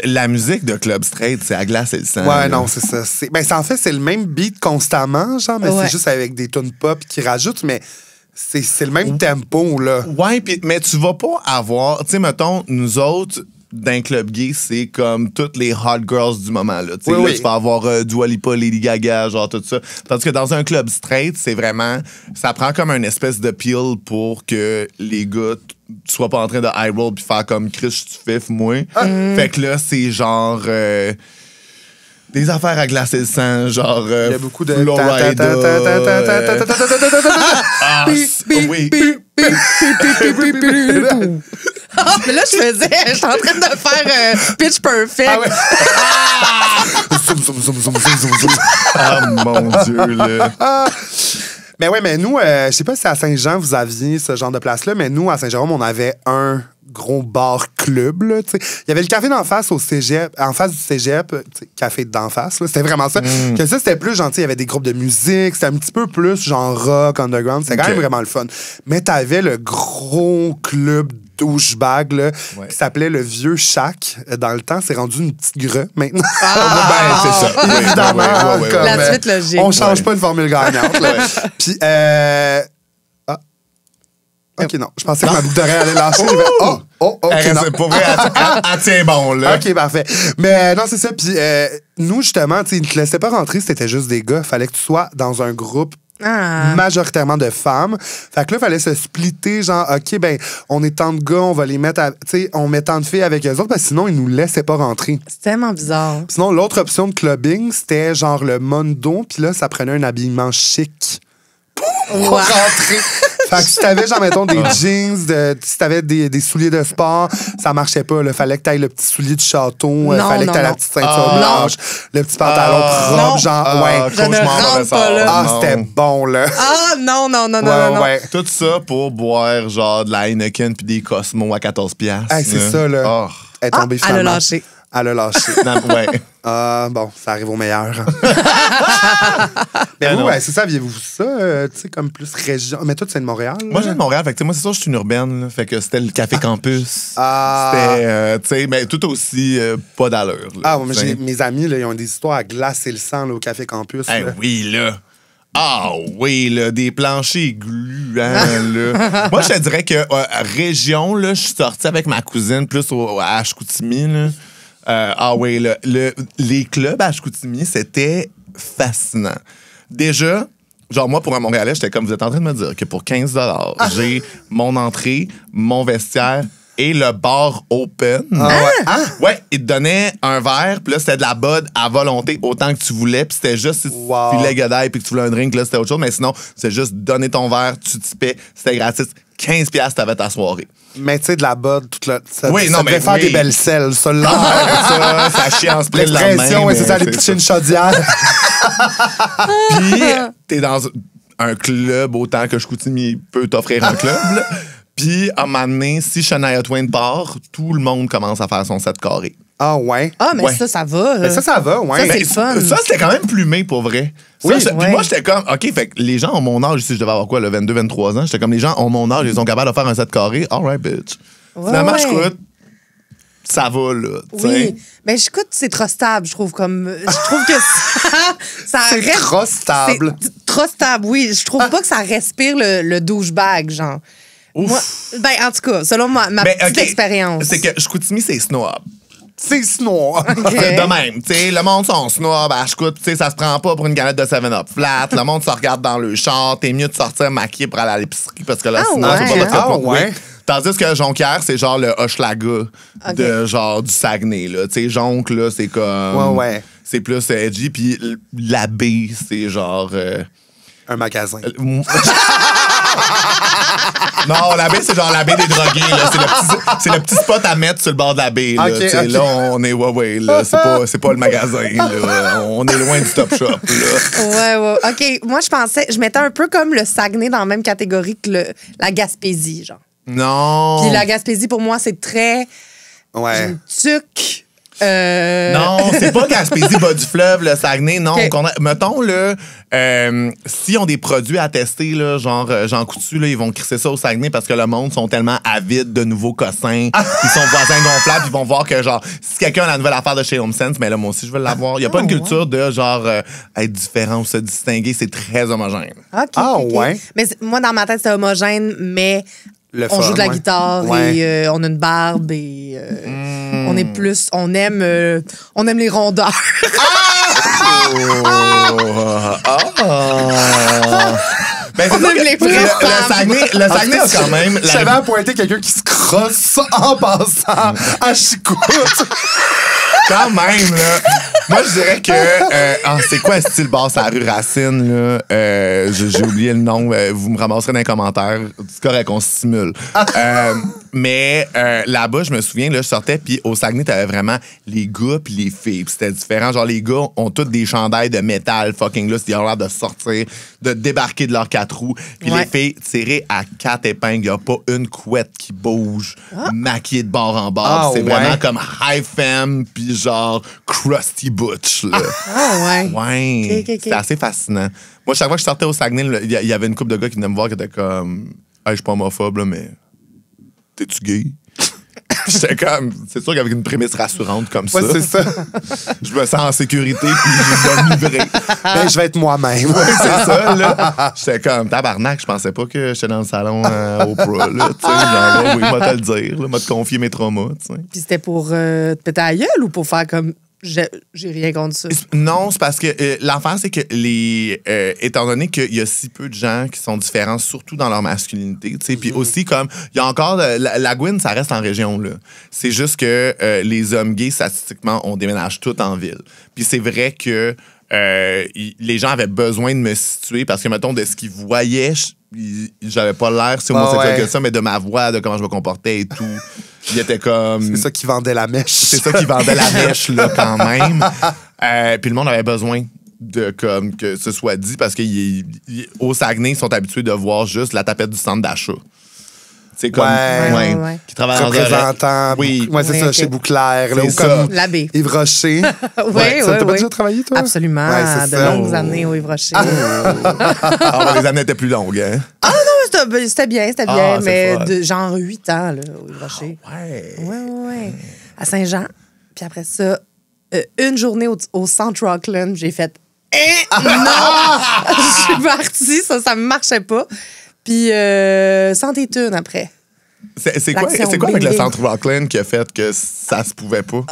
la musique de Club Straight, c'est à glace et le sang. Ouais, là. non, c'est ça. Ben, en fait, c'est le même beat constamment, genre, mais Ouais. c'est juste avec des tunes pop qui rajoutent, mais c'est le même tempo, là. Ouais, mais tu vas pas avoir... Tu sais, mettons, nous autres, d'un club gay, c'est comme toutes les hot girls du moment. Là, tu sais, là, tu vas avoir Dua Lipa, Lady Gaga, genre tout ça. Tandis que dans un club straight, c'est vraiment... Ça prend comme une espèce de peel pour que les gars... Tu sois pas en train de high roll puis faire comme Chris, tu fif, moi. Fait que là, c'est genre... des affaires à glacer le sang, genre... Il y a beaucoup de... Florida. Ah, oui. Ah, mais là, j'étais en train de faire Pitch Perfect. Ah ouais. Zoom, zoom, zoom, zoom, zoom, zoom, zoom. Ah, mon Dieu, là. Mais ouais, mais nous, je sais pas si à Saint-Jean, vous aviez ce genre de place-là, mais nous, à Saint-Jérôme, on avait un gros bar-club, là, tu sais. Il y avait le café d'en face au cégep, en face du cégep, café d'en face, là, c'était vraiment ça. Que ça, c'était plus gentil, il y avait des groupes de musique, c'était un petit peu plus genre rock, underground, c'était quand même vraiment le fun. Mais t'avais le gros club douchebag, là, qui s'appelait le Vieux Shack. Dans le temps, c'est rendu une petite grue, maintenant. Ben, c'est ça. Oui, Évidemment, ouais. comme, La suite logique. on change pas une formule gagnante, là. Puis, OK, non. Je pensais que ma boucle d'oreille allait lâcher. OK, non. Pour vrai, elle tient bon, là. OK, parfait. Mais non, c'est ça. Puis nous, justement, ils ne te laissaient pas rentrer si t'étais juste des gars. Fallait que tu sois dans un groupe majoritairement de femmes. Fait que là, il fallait se splitter, genre, OK, ben, on est tant de gars, on va les mettre à... Tu sais, on met tant de filles avec eux autres, parce que sinon, ils nous laissaient pas rentrer. C'est tellement bizarre. Sinon, l'autre option de clubbing, c'était genre le mondo, puis là, ça prenait un habillement chic. Pour rentrer. Fait que si t'avais, genre, mettons, des jeans, si t'avais des souliers de sport, ça marchait pas. Là. Fallait que t'ailles le petit soulier du château, fallait que t'aies la petite ceinture blanche, le petit pantalon propre, genre, ouais. Je ne rentre pas là. Ah, c'était bon, là. Ah, non. Ouais. Tout ça pour boire, genre, de la Heineken puis des Cosmos à 14$. Hey, c'est ça, là. Oh. Elle est tombée Elle a finalement. lâché. Elle a lâché. Non, ouais. Ah, bon, ça arrive au meilleur. Mais vous, c'est ça, aviez-vous ça, tu sais, comme plus région. Mais toi, tu es de Montréal? Moi, j'ai de Montréal. Fait que, moi, c'est sûr, je suis une urbaine. Là, fait que c'était le Café Campus. Ah. C'était, tu sais, mais tout aussi pas d'allure. Là, Ah, ouais, mais mes amis, là, ils ont des histoires à glacer le sang là, au Café Campus. Hey, là. oui, là. Ah oui, là, des planchers gluants, là. Moi, je te dirais que région, là, je suis sorti avec ma cousine plus à Ashkoutimi, là. Ah oui, là, les clubs à Ashkoutimi, c'était fascinant. Déjà, genre moi, pour un Montréalais, j'étais comme, vous êtes en train de me dire que pour 15$, j'ai mon entrée, mon vestiaire et le bar open. Ouais, ils te donnaient un verre, puis là, c'était de la bud à volonté, autant que tu voulais, puis c'était juste si tu filais Godaille puis que tu voulais un drink, là, c'était autre chose, mais sinon, c'est juste donner ton verre, tu tipais, c'était gratis. 15$, t'avais ta soirée. Mais tu sais, de la bud, toute la. Ça, oui, ça non, devait mais faire des belles selles, ça, là. ça chie en split le lendemain. L'expression, ouais, c'est ça, aller c'est pitcher une chaudière. Puis, t'es dans un club autant que Chicoutimi peut t'offrir un club, là. Puis, à un moment donné, si Shania Twain part, tout le monde commence à faire son 7 carré. Ah, ouais. Ah, mais Ouais. ça va. Mais ça va, ouais. Ça, c'est le fun. Ça, c'était quand même plumé, pour vrai. Oui, Puis ouais. moi, j'étais comme, OK, fait que les gens ont mon âge, si je devais avoir quoi, le 22, 23 ans, j'étais comme, les gens ont mon âge, ils sont capables de faire un 7 carré. All right, bitch. Finalement, ouais. je crois, ça va, là. Oui. Ben, j'écoute, c'est trop stable, je trouve. Je trouve que ça C'est reste. trop stable. C'est trop stable, oui. Je trouve pas que ça respire le douchebag, genre. Ouf. Moi, ben, en tout cas, selon ma Ben, petite OK, expérience. c'est que Chicoutimi, c'est snob. C'est snob. De même, tu sais, le monde sont snob, à Chicout, tu sais, ça se prend pas pour une galette de 7-Up flat. Le monde se regarde dans le char, t'es mieux de sortir maquillé pour aller à l'épicerie parce que là, Ah sinon, ouais, c'est pas votre hein? faute. Ah ouais. Oui. Tandis que Jonquière, c'est genre le Hochelaga de genre du Saguenay, là. Tu sais, Jonque, là, c'est comme. Ouais. C'est plus edgy, puis l'abbé, c'est genre. Un magasin. Non, la baie, c'est genre la baie des drogués. Là. C'est le petit spot à mettre sur le bord de la baie. Là, Ok. Là on est là. C'est pas le magasin. Là. On est loin du Top Shop. Là. Ouais. OK, moi, je mettais un peu comme le Saguenay dans la même catégorie que la Gaspésie, genre. Non. Puis la Gaspésie, pour moi, c'est très Ouais. tuc. Non, c'est pas Gaspésie, bas du fleuve, le Saguenay. Non, OK. mettons, là, s'ils ont des produits à tester, là, genre Jean Coutu, là, ils vont crisser ça au Saguenay parce que le monde sont tellement avides de nouveaux cossins. Ils sont voisins gonflables, ils vont voir que, genre, si quelqu'un a la nouvelle affaire de chez Home Sense, mais là, moi aussi, je veux l'avoir. Il n'y a pas une culture de, genre, être différent ou se distinguer. C'est très homogène. OK. Ah, OK. ouais. Mais moi, dans ma tête, c'est homogène, mais Le on fun, joue de la ouais. guitare Ouais. et on a une barbe et on est plus. On aime les rondeurs. Ben, c'est On sûr aime que les vraies le Saguenay a quand même. J'avais à pointer quelqu'un qui se crosse en passant à Chicoute. Quand même, là. Moi, je dirais que. C'est quoi style basse à la rue Racine, là? J'ai oublié le nom. Vous me ramasserez dans les commentaires. C'est correct, on se simule. Mais là-bas, je me souviens, là, je sortais, puis au Saguenay, t'avais vraiment les gars puis les filles. Puis c'était différent. Genre, les gars ont tous des chandails de métal fucking là. Ils ont l'air de sortir, de débarquer de leurs 4 roues. Puis Ouais. les filles tirées à 4 épingles. Il n'y a pas une couette qui bouge, maquillée de bord en bord. Ah, C'est ouais. vraiment comme high femme, puis genre crusty butch, là. Ah, ouais. Ouais. Ok. C'était assez fascinant. Moi, chaque fois que je sortais au Saguenay, là, il y avait une couple de gars qui venaient me voir qui étaient comme hey, je suis pas homophobe, là, mais t'es-tu gay? J'étais comme, c'est sûr qu'avec une prémisse rassurante comme Ouais, ça, c'est ça. je me sens en sécurité puis je vais m'ivrer. Ben, je vais être moi-même. C'est ça, là. J'étais comme, tabarnak, je pensais pas que j'étais dans le salon Oprah, là. Tu sais, genre, oui, moi, te le dire, là, moi, te confier mes traumas, tu sais. Puis c'était pour te péter à la gueule ou pour faire comme. J'ai rien contre ça. Non, c'est parce que l'affaire, c'est que étant donné qu'il y a si peu de gens qui sont différents, surtout dans leur masculinité, tu sais, puis aussi comme, il y a encore, la Gouine, ça reste en région, là. C'est juste que les hommes gays, statistiquement, on déménage tout en ville. Puis c'est vrai que les gens avaient besoin de me situer parce que, mettons, de ce qu'ils voyaient, j'avais pas l'air si homosexuel que ça, mais de ma voix, de comment je me comportais et tout. Il était comme... C'est ça qui vendait la mèche. C'est ça qui vendait la mèche, là, quand même. Puis le monde avait besoin de comme que ce soit dit parce qu'au Saguenay, ils sont habitués de voir juste la tapette du centre d'achat. C'est comme... Ouais. Qui travaille en Représentant. Oui. Ouais, c'est Oui, ça, ok. chez Bouclair. Là, C'est ou ça. comme L'abbé. Yves Rocher. Oui. T'as pas déjà travaillé, toi? Absolument. Ouais, c'est de ça. longues années au Yves Rocher. les années étaient plus longues, hein? C'était bien, Ah, c'est mais fun. de genre 8 ans, là, au Yves Rocher. Ouais. Ouais. À Saint-Jean. Puis après ça, une journée au Centre Rockland, j'ai fait non! Je suis partie, ça me marchait pas. Puis Santé Thune après. C'est quoi avec le Bling-Bling. centre Rockland qui a fait que ça se pouvait pas?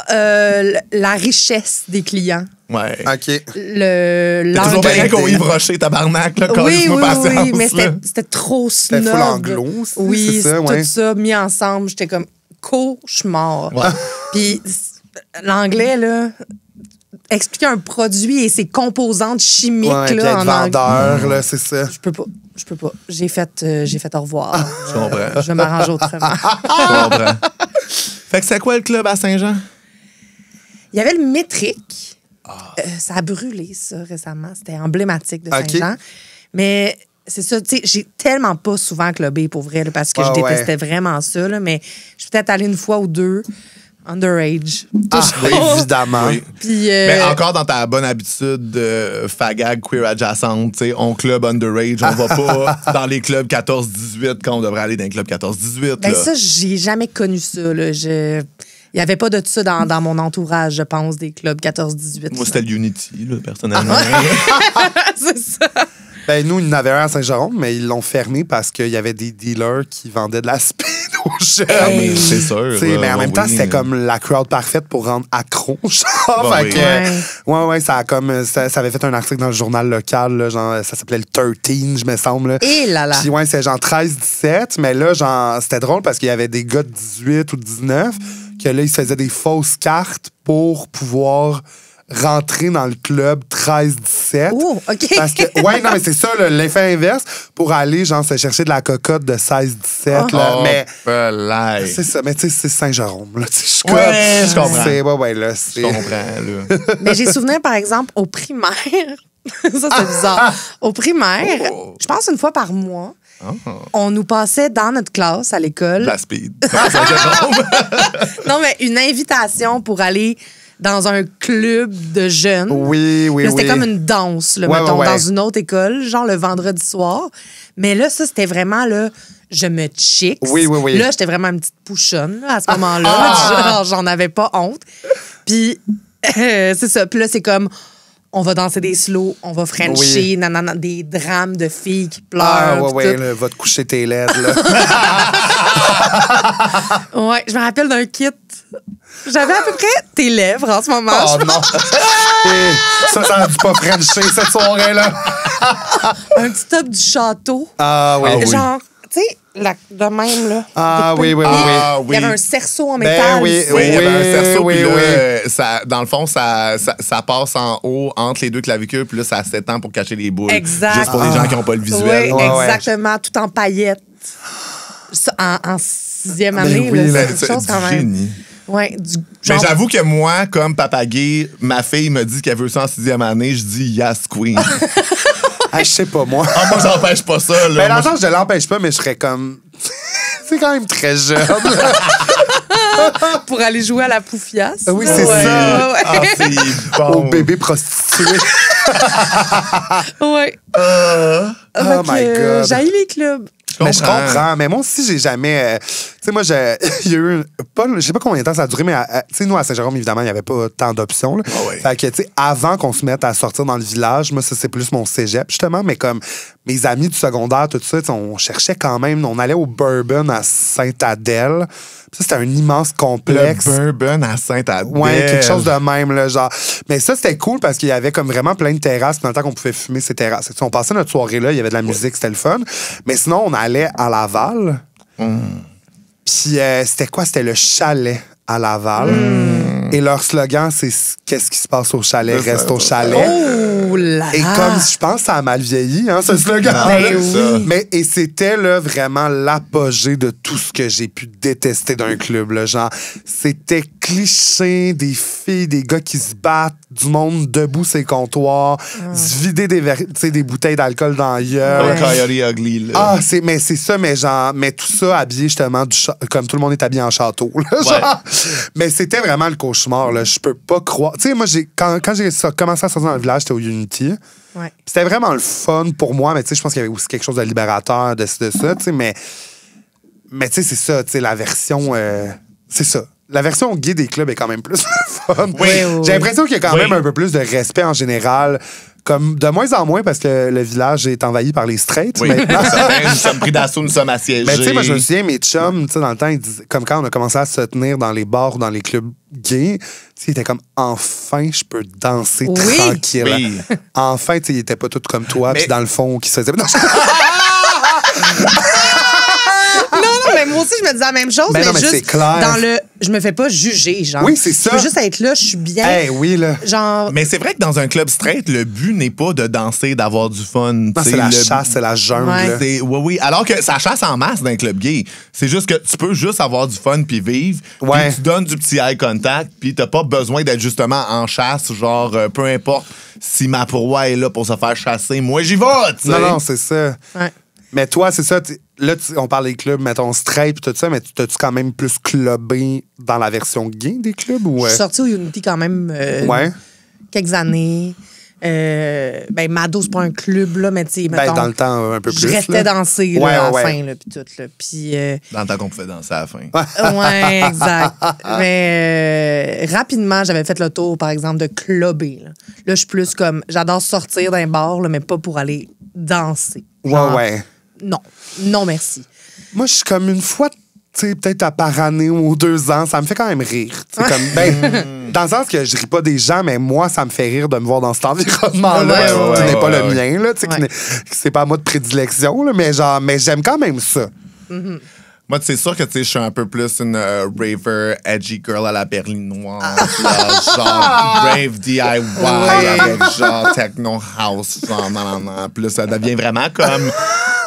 La richesse des clients. Ouais. OK. C'est toujours bien l'anglais. qu'au Yves Rocher, tabarnak, là, Oui, calisse-moi patience, mais là. c'était trop snob. C'était full anglo aussi, Oui, c'est ça, ouais. tout ça mis ensemble. J'étais comme cauchemar. Ouais. Puis l'anglais, là, expliquer un produit et ses composantes chimiques Ouais, puis là, être en anglais. vendeur, là, c'est ça. Je peux pas. J'ai fait au revoir. Je comprends. Je vais m'arranger autrement. Je comprends. Fait que c'est quoi le club à Saint-Jean? Il y avait le métrique. Ça a brûlé, ça, récemment. C'était emblématique de OK. Saint-Jean. Mais c'est ça, tu sais, j'ai tellement pas souvent clubé, pour vrai, là, parce que Ah, je détestais vraiment ça. Là, mais je suis peut-être allée une fois ou deux, underage. Oui, évidemment. Oui. Puis, Mais encore dans ta bonne habitude de fagag queer adjacente, tu sais, on club underage, on va pas dans les clubs 14-18 quand on devrait aller dans les clubs 14-18. ben là. ça, j'ai jamais connu ça. Là. Il n'y avait pas de ça dans mon entourage, je pense, des clubs 14-18. Moi, c'était l'Unity, là, personnellement. C'est ça. Ben, nous, il y en avait un à Saint-Jérôme, mais ils l'ont fermé parce qu'il y avait des dealers qui vendaient de la speed aux jeunes. Ah, mais c'est sûr. Tu sais, mais en même temps, oui. c'était comme la crowd parfaite pour rendre accro. Genre, Bah fait oui. que, ouais, ça avait fait un article dans le journal local, là, genre, ça s'appelait le 13, je me semble. Là. Et là là. Puis ouais, c'est genre 13-17, mais là, genre, c'était drôle parce qu'il y avait des gars de 18 ou de 19 que là, ils se faisaient des fausses cartes pour pouvoir rentrer dans le club 13-17. Oh, OK. Parce que, ouais, non, mais c'est ça, l'effet inverse, pour aller, genre, se chercher de la cocotte de 16-17. Là, mais c'est ça, mais tu sais, c'est Saint-Jérôme. Là, je comprends. Je comprends, là. Mais j'ai souvenir, par exemple, au primaire. Ça, c'est bizarre. Au primaire, je pense une fois par mois, on nous passait dans notre classe à l'école. La speed. Saint-Jérôme. Non, mais une invitation pour aller dans un club de jeunes. Oui. C'était comme une danse, là, mettons, dans une autre école, genre le vendredi soir. Mais là, ça, c'était vraiment, là, je me chicks. Oui. Là, j'étais vraiment une petite pouchonne, là, à ce moment-là. Genre, j'en avais pas honte. Puis, c'est ça. Puis là, c'est comme, on va danser des slows, on va frencher, des drames de filles qui pleurent. Là, va te coucher tes lèvres, là. Ouais, je me rappelle d'un kit. J'avais à peu près tes lèvres en ce moment. Oh non! Ça a dû pas frencher cette soirée-là. Un petit top du château. Ah oui. Genre, tu sais, de même, là. Ah oui. Il y avait un cerceau en métal. Oui, il y avait un cerceau, puis là, ça, dans le fond, ça passe en haut entre les deux clavicules, puis là, ça s'étend pour cacher les boules. Exact. Juste pour les gens qui n'ont pas le visuel. Oui, exactement. Tout en paillettes. Ça, en 6e année, là, c'est quelque chose quand même. Génie. Ouais, Mais j'avoue que moi, comme papa gay, ma fille me dit qu'elle veut ça en 6e année, je dis yes, queen. Je sais pas, moi. Moi, j'empêche pas ça. Là. Mais dans le sens, je l'empêche pas, mais je serais comme... C'est quand même très jeune. Pour aller jouer à la poufiasse. Oui, c'est ça. Ouais. Ah, c'est bon. Au bébé prostitué. Ouais. Oh my God. J'haïs les clubs. Mais je comprends. Mais moi aussi, j'ai jamais... tu sais, moi, il y a eu... Je sais pas combien de temps ça a duré, mais tu sais, nous, à Saint-Jérôme, évidemment, il n'y avait pas tant d'options. Fait que, tu sais, avant qu'on se mette à sortir dans le village, moi, ça, c'est plus mon cégep, justement. Mais comme mes amis du secondaire, tout ça, on cherchait quand même... On allait au Bourbon à Sainte-Adèle. Ça, c'était un immense complexe. Le Bourbon à Sainte-Adèle. Ouais, quelque chose de même, là, genre. Mais ça, c'était cool parce qu'il y avait comme vraiment plein de terrasses. Dans le temps qu'on pouvait fumer ces terrasses. On passait notre soirée là, il y avait de la musique, c'était le fun. Mais sinon, on allait à Laval. Puis c'était quoi? C'était le chalet à Laval. Et leur slogan, c'est « Qu'est-ce qui se passe au chalet, reste au chalet. » Oh là! Et comme je pense que ça a mal vieilli, hein, ce slogan-là. Oui. Mais et c'était là vraiment l'apogée de tout ce que j'ai pu détester d'un club. Là, genre, c'était cliché, des filles, des gars qui se battent, du monde debout ses comptoirs, se vider des bouteilles d'alcool dans la gueule. Coyote Ugly, là. Ah, mais c'est ça, mais genre, mais tout ça habillé justement comme tout le monde est habillé en château. Là, genre. Mais c'était vraiment le cauchemar. Là. Je peux pas croire. Tu sais, moi, quand j'ai commencé à sortir dans le village, j'étais au Unity. Ouais. C'était vraiment le fun pour moi, mais tu sais, je pense qu'il y avait aussi quelque chose de libérateur de ça, tu sais, mais tu sais, c'est ça, tu sais, la version... c'est ça. La version gay des clubs est quand même plus fun. Oui. J'ai l'impression qu'il y a quand même un peu plus de respect en général. Comme de moins en moins parce que le village est envahi par les straights. Oui, Maintenant. nous sommes pris d'assaut, nous sommes assiégés. Mais tu sais, moi, je me souviens, mes chums, tu sais, dans le temps, ils disaient, comme quand on a commencé à se tenir dans les bars, dans les clubs gays, tu sais, ils étaient comme, enfin, je peux danser tranquille. Oui. Enfin, tu sais, ils étaient pas tous comme toi, puis dans le fond, qui se faisaient... Non, mais moi aussi, je me disais la même chose, Ben mais non, mais juste c'est clair. dans le... Je me fais pas juger, genre. Oui, c'est ça. Je veux juste être là, je suis bien. Hey, oui, là. Genre... Mais c'est vrai que dans un club straight, le but n'est pas de danser, d'avoir du fun. Non, c'est la chasse, c'est la jungle. Ouais. Là. Oui. Alors que ça chasse en masse dans un club gay. C'est juste que tu peux juste avoir du fun puis vivre. Ouais. Puis tu donnes du petit eye contact puis t'as pas besoin d'être justement en chasse, genre peu importe si ma proie est là pour se faire chasser. Moi, j'y vais, tu sais. Non, c'est ça. Ouais. Mais toi, c'est ça. Là, on parle des clubs, mettons, straight et tout ça, mais t'as-tu quand même plus clubé dans la version gay des clubs? Ou, Je suis sortie au Unity quand même quelques années. Ben, Mado, c'est pas un club, là, mais tu sais, mettons... dans le temps, un peu plus. Je restais là. danser là, à la fin, là, puis tout. Là. Puis, Dans le temps qu'on pouvait danser à la fin. ouais, exact. Mais rapidement, j'avais fait le tour, par exemple, de clubber. Là, je suis plus comme... J'adore sortir d'un bar, là, mais pas pour aller danser. Genre, Ouais. Non, merci. Moi, je suis comme une fois, tu sais, peut-être à par année ou 2 ans, ça me fait quand même rire. C'est comme, dans le sens que je ris pas des gens, mais moi, ça me fait rire de me voir dans cet environnement-là, qui n'est pas le mien, là, tu sais, c'est pas moi de prédilection, là, mais genre, mais j'aime quand même ça. Moi, c'est sûr que je suis un peu plus une raver, edgy girl à la berlinoise. Là, genre rave DIY avec genre techno house. Genre, non. Puis là, ça devient vraiment comme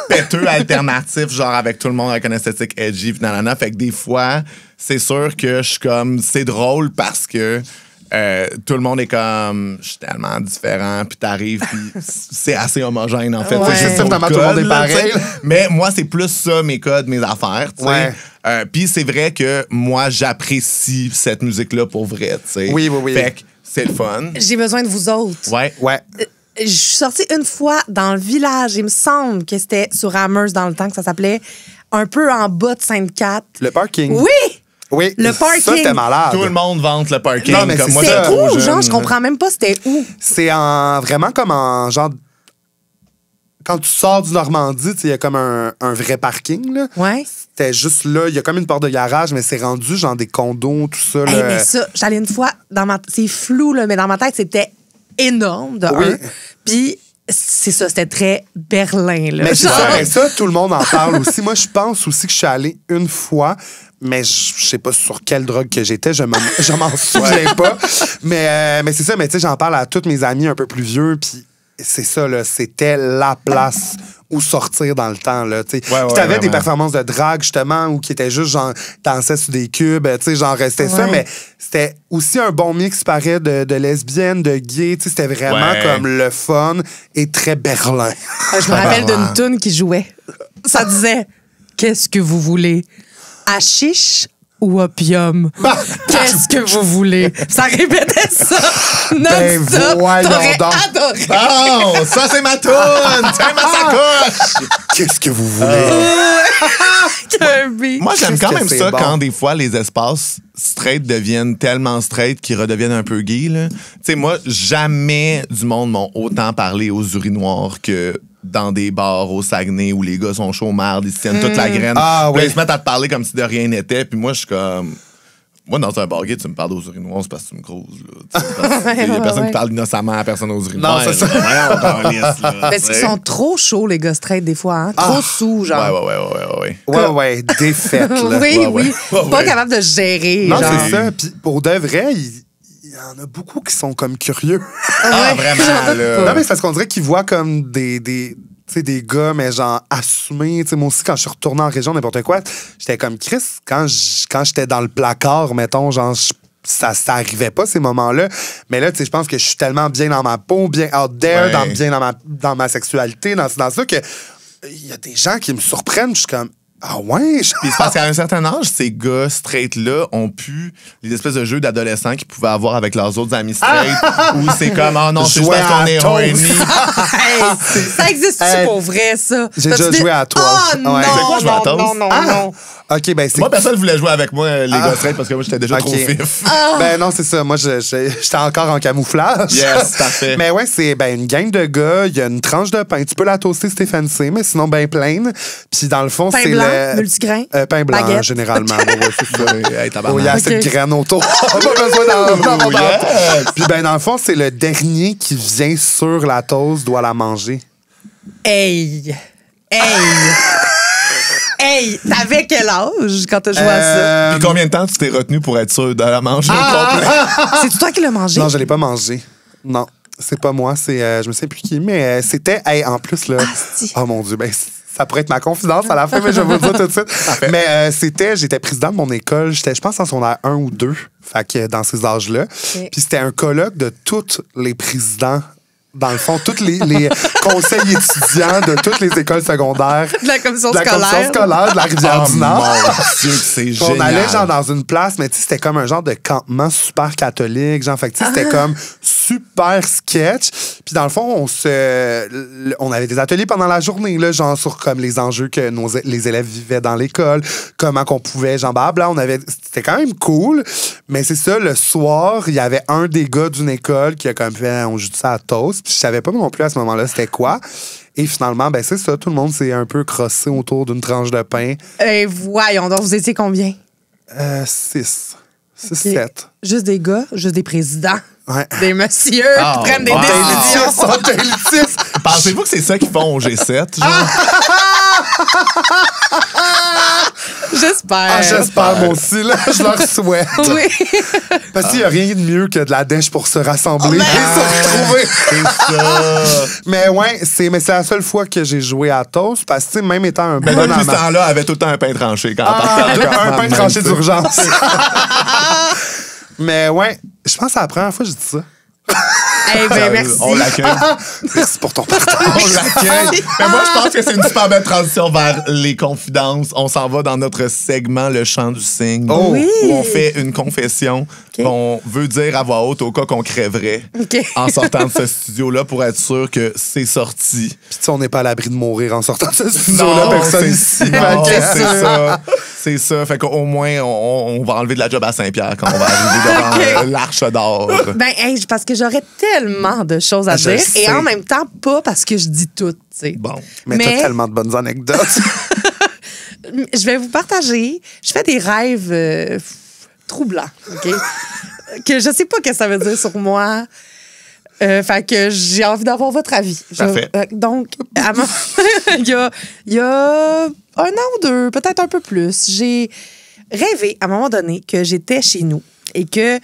péteux alternatif, genre avec tout le monde avec une esthétique edgy. Puis nanana. Fait que des fois, c'est sûr que je suis comme. C'est drôle parce que. Tout le monde est comme je suis tellement différent puis t'arrives puis c'est assez homogène en fait. Ouais. C'est juste Finalement, tout le monde est pareil. Mais moi c'est plus ça mes codes, mes affaires, tu sais. Ouais. Puis c'est vrai que moi j'apprécie cette musique là pour vrai, tu sais. Oui. Fait que c'est le fun. J'ai besoin de vous autres. Ouais. Je suis sortie une fois dans le village. Il me semble que c'était sur Amherst dans le temps que ça s'appelait un peu en bas de Sainte-Cat. Le parking. Oui! Oui. Le parking. Ça, c'était malade. Tout le monde vante le parking. Non, mais comme c'est moi, ça. j'étais C'était trop où? jeune, Genre, je là. comprends même pas c'était où. C'est vraiment comme en genre. Quand tu sors du Normandie, il y a comme un vrai parking. Là. Ouais. C'était juste là, il y a comme une porte de garage, mais c'est rendu genre des condos, tout ça. Hey, là. mais ça, j'allais une fois, c'est flou, là, mais dans ma tête, c'était énorme de Oui. un. Puis, c'est ça, c'était très Berlin. Là. Mais c'est Genre- ça, mais ça, tout le monde en parle aussi. Moi, je pense aussi que je suis allée une fois, mais je sais pas sur quelle drogue que j'étais, je m'en souviens pas. Mais c'est ça, mais tu sais, j'en parle à tous mes amis un peu plus vieux, puis c'est ça, là, c'était la place où sortir dans le temps, là, tu sais. Ouais, Puis t'avais des vraiment. performances de drague, justement, où qui étaient juste, genre, dansaient sur des cubes, tu sais, genre, restait ça, Ouais. mais c'était aussi un bon mix, paraît, de lesbiennes, de gays, tu sais, c'était vraiment Ouais. comme le fun et très Berlin. Je me rappelle d'une toune qui jouait. Ça disait qu'est-ce que vous voulez? Hashish ou opium? Qu'est-ce que vous voulez? Ça répétait ça. Non-stop. voyons T'aurais donc. adoré. Bon, ça c'est ma toune! Tiens ma sacoche! Qu'est-ce que vous voulez? Kirby. Moi, j'aime Qu'est-ce quand que même c'est ça bon. quand des fois les espaces straight deviennent tellement straight qu'ils redeviennent un peu gays. Tu sais, moi, jamais du monde m'ont autant parlé aux urinoirs que dans des bars au Saguenay où les gars sont chauds marde, ils se tiennent toute la graine. Ah, Puis là, oui. ils se mettent à te parler comme si de rien n'était. Puis moi, je suis comme... Moi, dans un bar gay, tu me parles aux urinoirs, c'est parce que tu me creuses. Il y a personne qui parle innocemment à personne aux urinoirs. Non, c'est ça. Mais est-ce qu'ils sont trop chauds, les gars straight, des fois, hein? Trop sous, genre. Ouais, défaite, là. Oui, Ouais, oui. ouais. Pas Ouais. capable de gérer. Non, genre. c'est ça. Puis pour de vrai, il y en a beaucoup qui sont comme curieux. Ah, Ouais, vraiment, j'en doute là. pas. Non, mais c'est parce qu'on dirait qu'ils voient comme des tu sais, des gars, mais genre assumés. Tu sais, moi aussi, quand je suis retourné en région, n'importe quoi, j'étais comme Chris, quand j'étais dans le placard, mettons, genre, ça arrivait pas, ces moments-là. Mais là, tu sais, je pense que je suis tellement bien dans ma peau, bien out there, Ouais. bien dans ma sexualité, dans ça, que il y a des gens qui me surprennent. Je suis comme, ah ouais, Puis c'est parce qu'à un certain âge, ces gars straight-là ont pu les espèces de jeux d'adolescents qu'ils pouvaient avoir avec leurs autres amis straight, où c'est comme, oh non, c'est juste Jouer parce qu'on à est toast. horny. Hey, ça existe-tu Hey, pour vrai, ça? j'ai T'as-tu déjà dit- joué à toi. Oh non, Ouais. C'est quoi, jouer à non, toast? non, non, Ah! non. OK, ben c'est... Moi, personne voulait jouer avec moi, les gars straight, parce que moi, j'étais déjà trop OK. fif. Ben non, c'est ça. Moi, j'étais encore en camouflage. Yes, parfait. Mais ouais, c'est une gang de gars. Il y a une tranche de pain. Tu peux la toaster, Stéphane C, mais sinon, ben pleine. Puis dans le fond, Pain c'est blanc, le... multigrain, pain blanc, baguette. généralement. Ouais, c'est ça. Hey, tabarnak. Oh, il y a assez OK. de graines autour. Pas besoin d'en Oh, yes. Puis ben dans le fond, c'est le dernier qui vient sur la toast doit la manger. Hey! Hey! T'avais quel âge quand t'as joué à ça? Puis combien de temps tu t'es retenu pour être sûr de la manger au complet? C'est toi qui l'as mangé? Non, je l'ai pas mangé. Non, c'est pas moi. C'est je me sais plus qui, mais c'était en plus là. Asti. Oh mon Dieu, ben ça pourrait être ma confidence à la fin, mais je vais vous le dire tout de suite. Mais j'étais président de mon école. J'étais, je pense, en secondaire 1 ou 2. Fait que dans ces âges-là. Puis c'était un colloque de tous les présidents. Dans le fond, tous les conseils étudiants de toutes les écoles secondaires. De la commission De la scolaire. commission scolaire de la Rivière-du-Nord. Mon Dieu, que c'est Puis génial. on allait genre dans une place, mais tu sais, c'était comme un genre de campement super catholique. Genre, fait que tu sais, c'était comme super sketch. Puis dans le fond, on avait des ateliers pendant la journée, là, genre sur comme les enjeux que les élèves vivaient dans l'école, comment qu'on pouvait, genre blabla. C'était quand même cool. Mais c'est ça, le soir, il y avait un des gars d'une école qui a comme fait, on joue ça à toast. Puis je savais pas non plus à ce moment-là c'était quoi. Et finalement, ben c'est ça, tout le monde s'est un peu crossé autour d'une tranche de pain. Hey, voyons donc, vous étiez combien? 6. 6, Ok. 7. Juste des gars, juste des présidents. Ouais. Des messieurs Ah, qui prennent des wow. décisions. Sont élitistes. Pensez-vous que c'est ça qu'ils font au G7? Genre? J'espère. Ah, j'espère, moi aussi, là. Je leur souhaite. Oui. Parce qu'il n'y a rien de mieux que de la dèche pour se rassembler et se retrouver. C'est ça. Mais ouais, c'est la seule fois que j'ai joué à Toast, parce que, tu sais, même étant un Mais bon depuis ce amateur. temps-là, elle avait tout le temps un pain tranché quand Un pain tranché d'urgence. Mais ouais, je pense que c'est la première fois que je dis ça. Eh ben, merci. On l'accueille. Merci pour ton partage. On l'accueille. Mais moi, je pense que c'est une super belle transition vers les confidences. On s'en va dans notre segment Le chant du cygne. Oh. Oui. Où on fait une confession qu'on veut dire à voix haute au cas qu'on crèverait OK. en sortant de ce studio-là pour être sûr que c'est sorti. Puis tu sais, on n'est pas à l'abri de mourir en sortant de ce studio-là, Non, personne c'est ici. non, Fait que- c'est ça. C'est ça. Fait qu'au moins, on va enlever de la job à Saint-Pierre quand on va arriver devant l'Arche d'Or. Ben, hey, parce que j'aurais tellement de choses à Je dire. sais. Et en même temps, pas parce que je dis tout, tu sais. Bon. Mais Mais- t'as tellement de bonnes anecdotes. Je vais vous partager. Je fais des rêves troublants, OK? Que je sais pas ce que ça veut dire sur moi. Fait que j'ai envie d'avoir votre avis. Parfait. Donc, il y a 1 an ou 2, peut-être un peu plus, j'ai rêvé à un moment donné que j'étais chez nous et que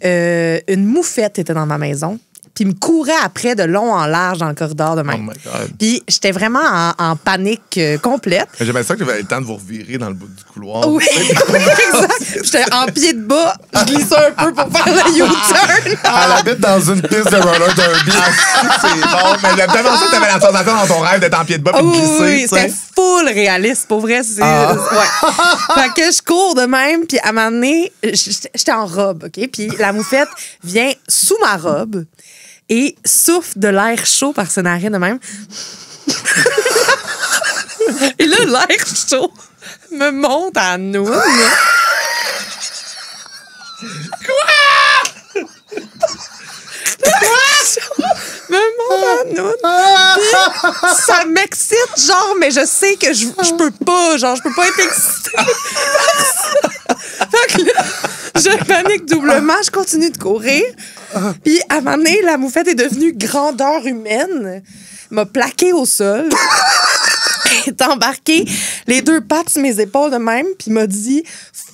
une moufette était dans ma maison. Puis me courait après de long en large dans le corridor de Oh même. my God. Puis j'étais vraiment en panique complète. J'aimerais ça que j'avais le temps de vous revirer dans le bout du couloir. Oui, exact. J'étais en pied de bas, je glissais un peu pour faire le U-turn. Elle habite dans une piste de roller derby. C'est bon. Mais d'abord ça, t'avais la sensation dans ton rêve d'être en pied de bas et de glisser. Oui, tu sais. c'était full réaliste, pour vrai. Ouais. Fait que je cours de même, puis à un moment donné, j'étais en robe, OK? Puis la moufette vient sous ma robe et souffle de l'air chaud par ses narines de même. Et là, l'air chaud me monte à nous. Me monte à nous. Puis ça m'excite, genre, mais je sais que je peux pas, genre, je peux pas être excitée. Fait que là, je panique doublement, je continue de courir. Puis à un moment donné, la moufette est devenue grandeur humaine, m'a plaqué au sol, est embarquée les 2 pattes sur mes épaules de même, puis m'a dit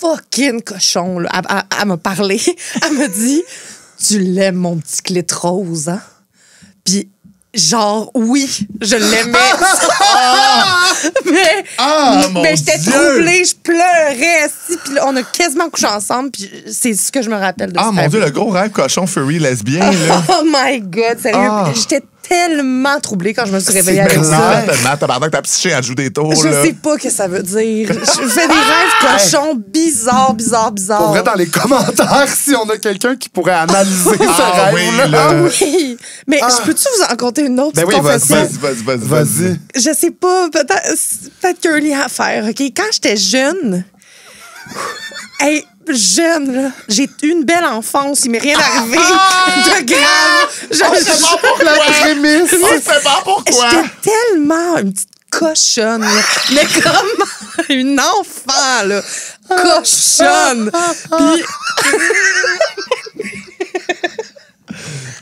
fucking cochon, là. Elle m'a parlé. Elle m'a dit tu l'aimes, mon petit clit rose, hein? Puis genre, oui, je l'aimais. mon mais j'étais Dieu! troublée, je pleurais. Puis là, on a quasiment couché ensemble, puis c'est ce que je me rappelle de Ah, ce mon rêve. Dieu, le gros rêve cochon furry lesbien, là. Oh my God, sérieux. Ah. J'étais tellement troublée quand je me suis réveillée avec clair. ça. Tellement, tabarnak, ta psyché, elle joue des tours, Je là. sais pas ce que ça veut dire. Je fais des rêves cochons bizarres. Pour vrai, dans les commentaires, si on a quelqu'un qui pourrait analyser ce Ah oui, rêve-là. là. Ah oui! Mais je peux-tu vous en conter une autre Ben petite oui, confession? Vas-y. Je sais pas, peut-être qu'il y a un lien à faire, OK? Quand j'étais jeune, jeune, là, j'ai eu une belle enfance, il m'est rien arrivé de grave. La prémisse. On sait pas pourquoi. J'étais tellement une petite cochonne, là. Mais comme une enfant, là. Cochonne. Puis...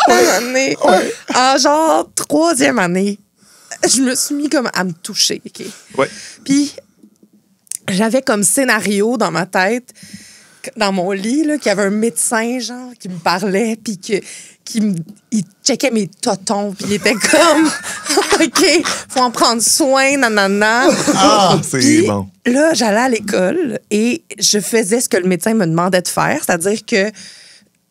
Une année, en genre 3e année, je me suis mis comme à me toucher, OK? Ouais. Puis j'avais comme scénario dans ma tête, dans mon lit, là, qu'il y avait un médecin, genre, qui me parlait, puis il checkait mes totons, puis il était comme, OK, faut en prendre soin, nanana. Ah, c'est Puis bon. là, j'allais à l'école et je faisais ce que le médecin me demandait de faire, c'est-à-dire que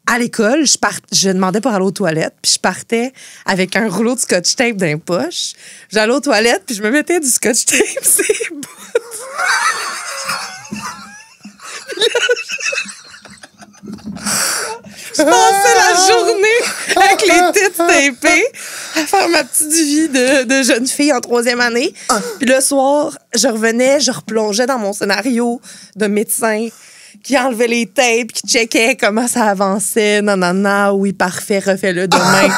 à l'école, je demandais pour aller aux toilettes, puis je partais avec un rouleau de scotch tape dans les poches. J'allais aux toilettes, puis je me mettais du scotch tape, c'est beau. Je passais la journée avec les têtes tapées à faire ma petite vie de jeune fille en 3e année. Puis le soir, je revenais, je replongeais dans mon scénario de médecin qui enlevait les tapes, qui checkait comment ça avançait. Nanana, oui, parfait, refais-le demain.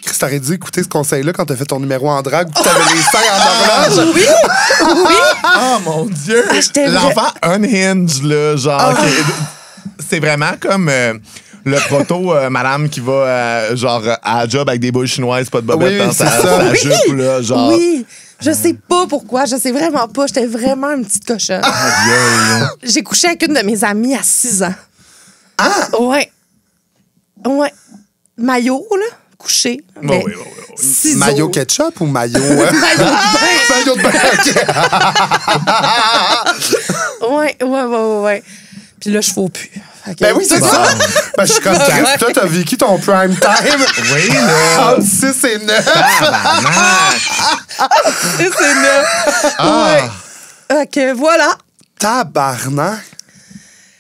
Chris, t'aurais dû écouter ce conseil-là quand t'as fait ton numéro en drague où t'avais les seins en horloge. Oui, oui. Ah, mon Dieu! j'étais L'enfant unhinged, là, genre... C'est vraiment comme... le proto madame qui va genre à la job avec des boules chinoises, pas de bobette Oui, dans c'est sa ça. jupe, là, genre... Oui. Je sais pas pourquoi, je sais vraiment pas. J'étais vraiment une petite cochonne. J'ai couché avec une de mes amies à 6 ans. Ah! Ouais. Maillot, là, couché. Mais oui. ciseaux. Maillot ketchup ou maillot... Maillot de bain. Maillot de bain, Ouais. Puis là, je fous plus. Fait que- Ben oui, c'est ça. Ben, je suis comme, Chris, toi, t'as vécu ton prime time Oui, là. entre 6 et 9. C'est là. Ouais. Fait que voilà. Tabarnak.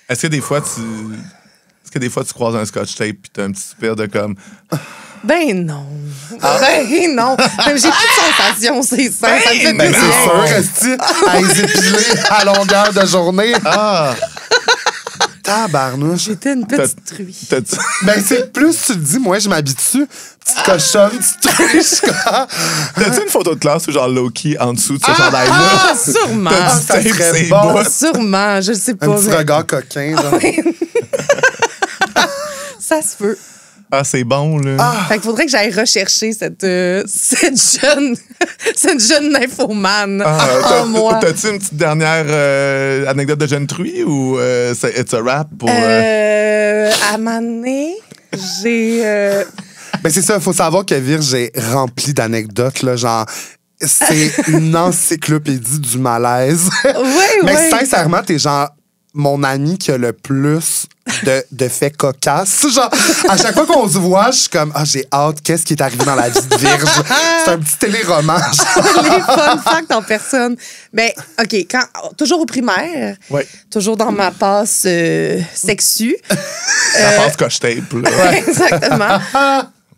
Est-ce que des fois, tu croises un scotch tape puis t'as un petit soupir de comme... Ben non. Ben non. Même j'ai plus de sensations, c'est ça. Ça me fait Ben, plus c'est rien. sûr, resti à les épiler à longueur de journée. Ah! Tabarnouche. J'étais une petite truie. T'as-tu... Ben, c'est plus tu le dis, moi, je m'habitue. Petite cochonne, petite truche, quoi. T'as-tu une photo de classe ou genre low-key en dessous de ce chandail-là? Ah, sûrement. T'as du ça tape serait ses bon. bouts. Sûrement, je sais pas. Un petit mais regard coquin, genre. ça se peut. Ah, c'est bon, là. Fait qu'il faudrait que j'aille rechercher cette jeune nymphomane en moi. T'as-tu une petite dernière anecdote de jeune truie ou it's a rap pour... À Mané, j'ai... Ben, c'est ça, il faut savoir que Virge est rempli d'anecdotes, là, genre... C'est une encyclopédie du malaise. Mais sincèrement, t'es genre mon ami qui a le plus de faits cocasses. Genre, à chaque fois qu'on se voit, je suis comme, j'ai hâte, qu'est-ce qui est arrivé dans la vie de Virge? C'est un petit téléroman. les fun facts en personne. Mais, OK, toujours au primaire, Ouais. toujours dans ma passe sexue. La passe scotch tape, là. Exactement.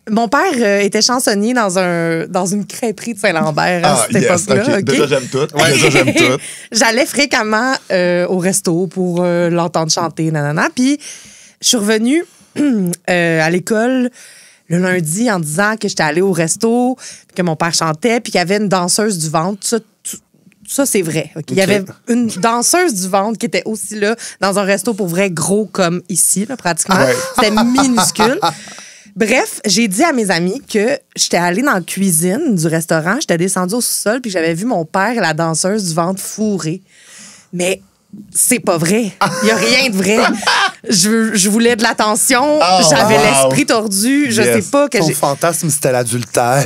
Mon père était chansonnier dans une crêperie de Saint-Lambert à cette époque-là. OK. OK? Déjà, j'aime tout. Déjà, j'aime tout. J'allais fréquemment au resto pour l'entendre chanter, nanana. Puis, je suis revenue à l'école le lundi en disant que j'étais allée au resto, que mon père chantait, puis qu'il y avait une danseuse du ventre. Ça, c'est vrai. OK? Il y avait une danseuse du ventre qui était aussi là dans un resto pour vrai gros comme ici, là, pratiquement. Ouais. C'était minuscule. Bref, j'ai dit à mes amis que j'étais allée dans la cuisine du restaurant, j'étais descendue au sous-sol, puis j'avais vu mon père et la danseuse du ventre fourrés. Mais c'est pas vrai. Il y a rien de vrai. Je voulais de l'attention, j'avais l'esprit tordu, je sais pas que Son j'ai... fantasme, c'était l'adultère.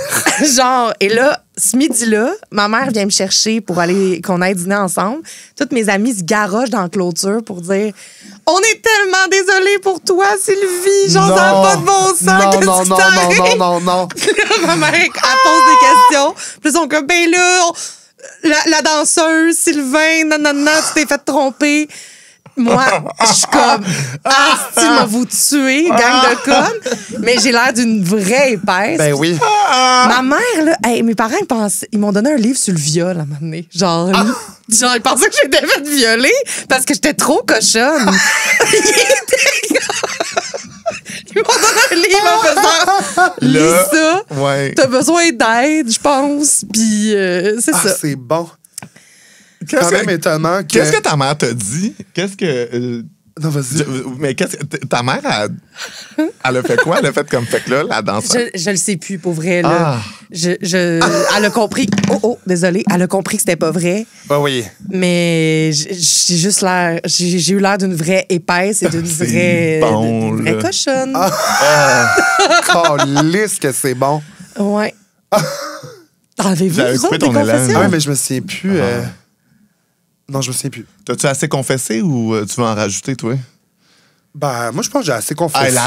Genre, et là, ce midi-là, ma mère vient me chercher pour aller qu'on aille dîner ensemble. Toutes mes amies se garochent dans la clôture pour dire « On est tellement désolés pour toi, Sylvie! Genre, ça n'a pas de bon sens! Qu'est-ce qui t'arrive? Non. Puis là, ma mère, elle pose des questions. Puis là, ils sont comme « Ben là, la danseuse, Sylvain, nanana, tu t'es fait tromper. » Moi, je suis comme, tu m'as vous tuer, gang de connes. Mais j'ai l'air d'une vraie épaisse. Ben oui. Ma mère, là, mes parents, ils m'ont donné un livre sur le viol à un moment donné. Genre, ils pensaient que j'étais fait violer parce que j'étais trop cochonne. Ils m'ont donné un livre en faisant, lis ça. Ouais. T'as besoin d'aide, je pense. Puis, c'est ça. C'est bon. Quand même étonnant que... Qu'est-ce que ta mère t'a dit? Qu'est-ce que... Non, vas-y. Mais qu'est-ce que... Ta mère, elle a fait quoi? Elle a fait comme fait que là, la danse. Je le sais plus, pour vrai. Là. Elle a compris... désolée. Elle a compris que c'était pas vrai. Ben oui. Mais j'ai juste l'air... J'ai eu l'air d'une vraie épaisse et d'une vraie... bon, d'une vraie là. cochonne. Calisse que c'est bon. Ouais. Avez-vous, J'avais vous coupé autres, des ton élan. confessions? Ouais, mais je me souviens plus. Non, je me souviens plus. T'as-tu assez confessé ou tu veux en rajouter, toi? Ben, moi, je pense que j'ai assez confessé. La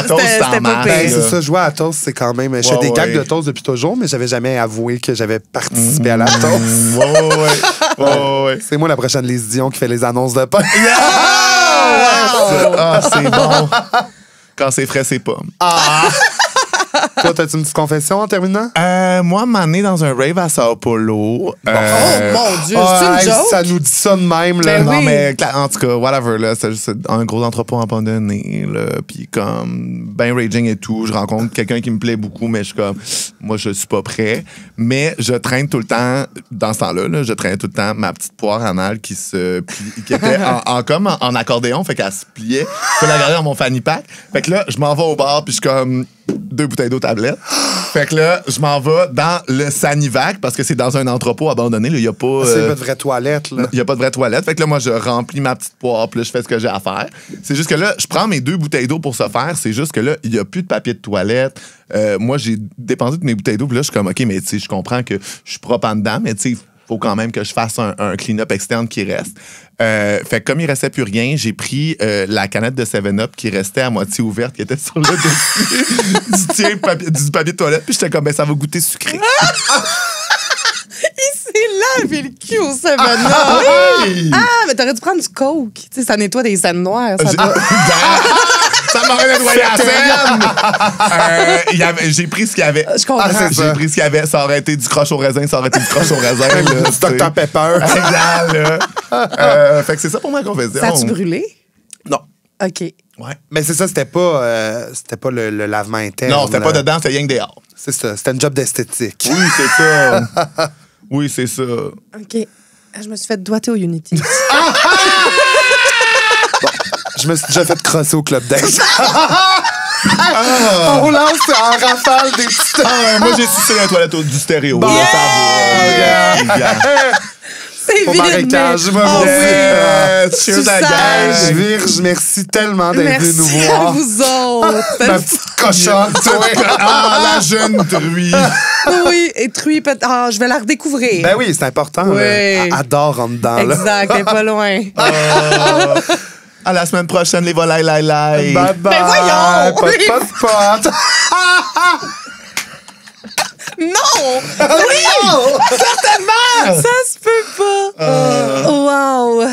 toast, C'était ça pas marche. pire. Ben, là. c'est ça, jouer à la toast, c'est quand même... Je fais des gags de toast depuis toujours, mais j'avais jamais avoué que j'avais participé à la toast. Ouais. C'est moi la prochaine Lise Dion qui fait les annonces de pain. C'est bon. Quand c'est frais, c'est pomme. Toi, t'as-tu une petite confession en terminant? Moi, m'amener dans un rave à Sao Paulo. Oh mon Dieu, c'est une joke? Ça nous dit ça de même, là. Ben Non, oui. mais en tout cas, whatever, là, c'est juste un gros entrepôt abandonné, là, puis comme, ben raging et tout, je rencontre quelqu'un qui me plaît beaucoup, mais je suis comme, moi, je suis pas prêt, mais je traîne tout le temps, dans ce temps-là, là, je traîne tout le temps ma petite poire anale qui était en accordéon, fait qu'elle se pliait, je peux la garder dans mon fanny pack, fait que là, je m'en vais au bar, puis je suis comme, 2 bouteilles d'eau tablette. Fait que là, je m'en vais dans le Sanivac parce que c'est dans un entrepôt abandonné. Il n'y a pas. C'est pas de vraie toilette, là. Il n'y a pas de vraie toilette. Fait que là, moi, je remplis ma petite poire, puis là, je fais ce que j'ai à faire. C'est juste que là, je prends mes 2 bouteilles d'eau pour ce faire. C'est juste que là, il n'y a plus de papier de toilette. Moi, j'ai dépensé toutes mes bouteilles d'eau, puis là, je suis comme, OK, mais tu sais, je comprends que je suis propre en dedans, mais tu sais, il faut quand même que je fasse un clean-up externe qui reste. Fait que comme il restait plus rien, j'ai pris la canette de 7-Up qui restait à moitié ouverte, qui était sur le dessus du papier de toilette, puis j'étais comme, ben ça va goûter sucré. Il s'est lavé le cul au 7-Up. Oui! Ah, mais t'aurais dû prendre du coke. Tu sais, ça nettoie des scènes noires. Ça doit... Ça m'aurait nettoyé la scène! J'ai pris ce qu'il y avait. Je comprends. J'ai pris ce qu'il y avait. Ça aurait été du croche au raisin, ça aurait été du croche au raisin. Là, du Dr Pepper. Exact, fait que c'est ça pour ma confession. Ça a-tu brûlé? Non. OK. Ouais. Mais c'est ça, c'était pas le lavement interne. Non, c'était pas dedans, c'était rien que dehors. C'est ça, c'était une job d'esthétique. Oui, c'est ça. Oui, c'est ça. OK. Je me suis fait doigter au Unity. Je me suis déjà fait crosser au Club Dance. On lance en rafale des petites... Moi, j'ai sucé la toilette du stéréo. Bon. Là, ça va. C'est Au vide, marécage, mais... moi, Oh, oui. Cheers Tu à la gang. sages. Virge, merci tellement d'être venu nous Merci voir. à vous autres. Ma petite cochonne, toi. La jeune truie. Oui, et Truie, je vais la redécouvrir. Ben oui, c'est important. Oui. Là. Elle adore en dedans. Là. Exact, elle est pas loin. À la semaine prochaine, les volailles, lai. Bye bye. Ben voyons! Pot. Non! Oui! Certainement! Ça se peut pas! Wow!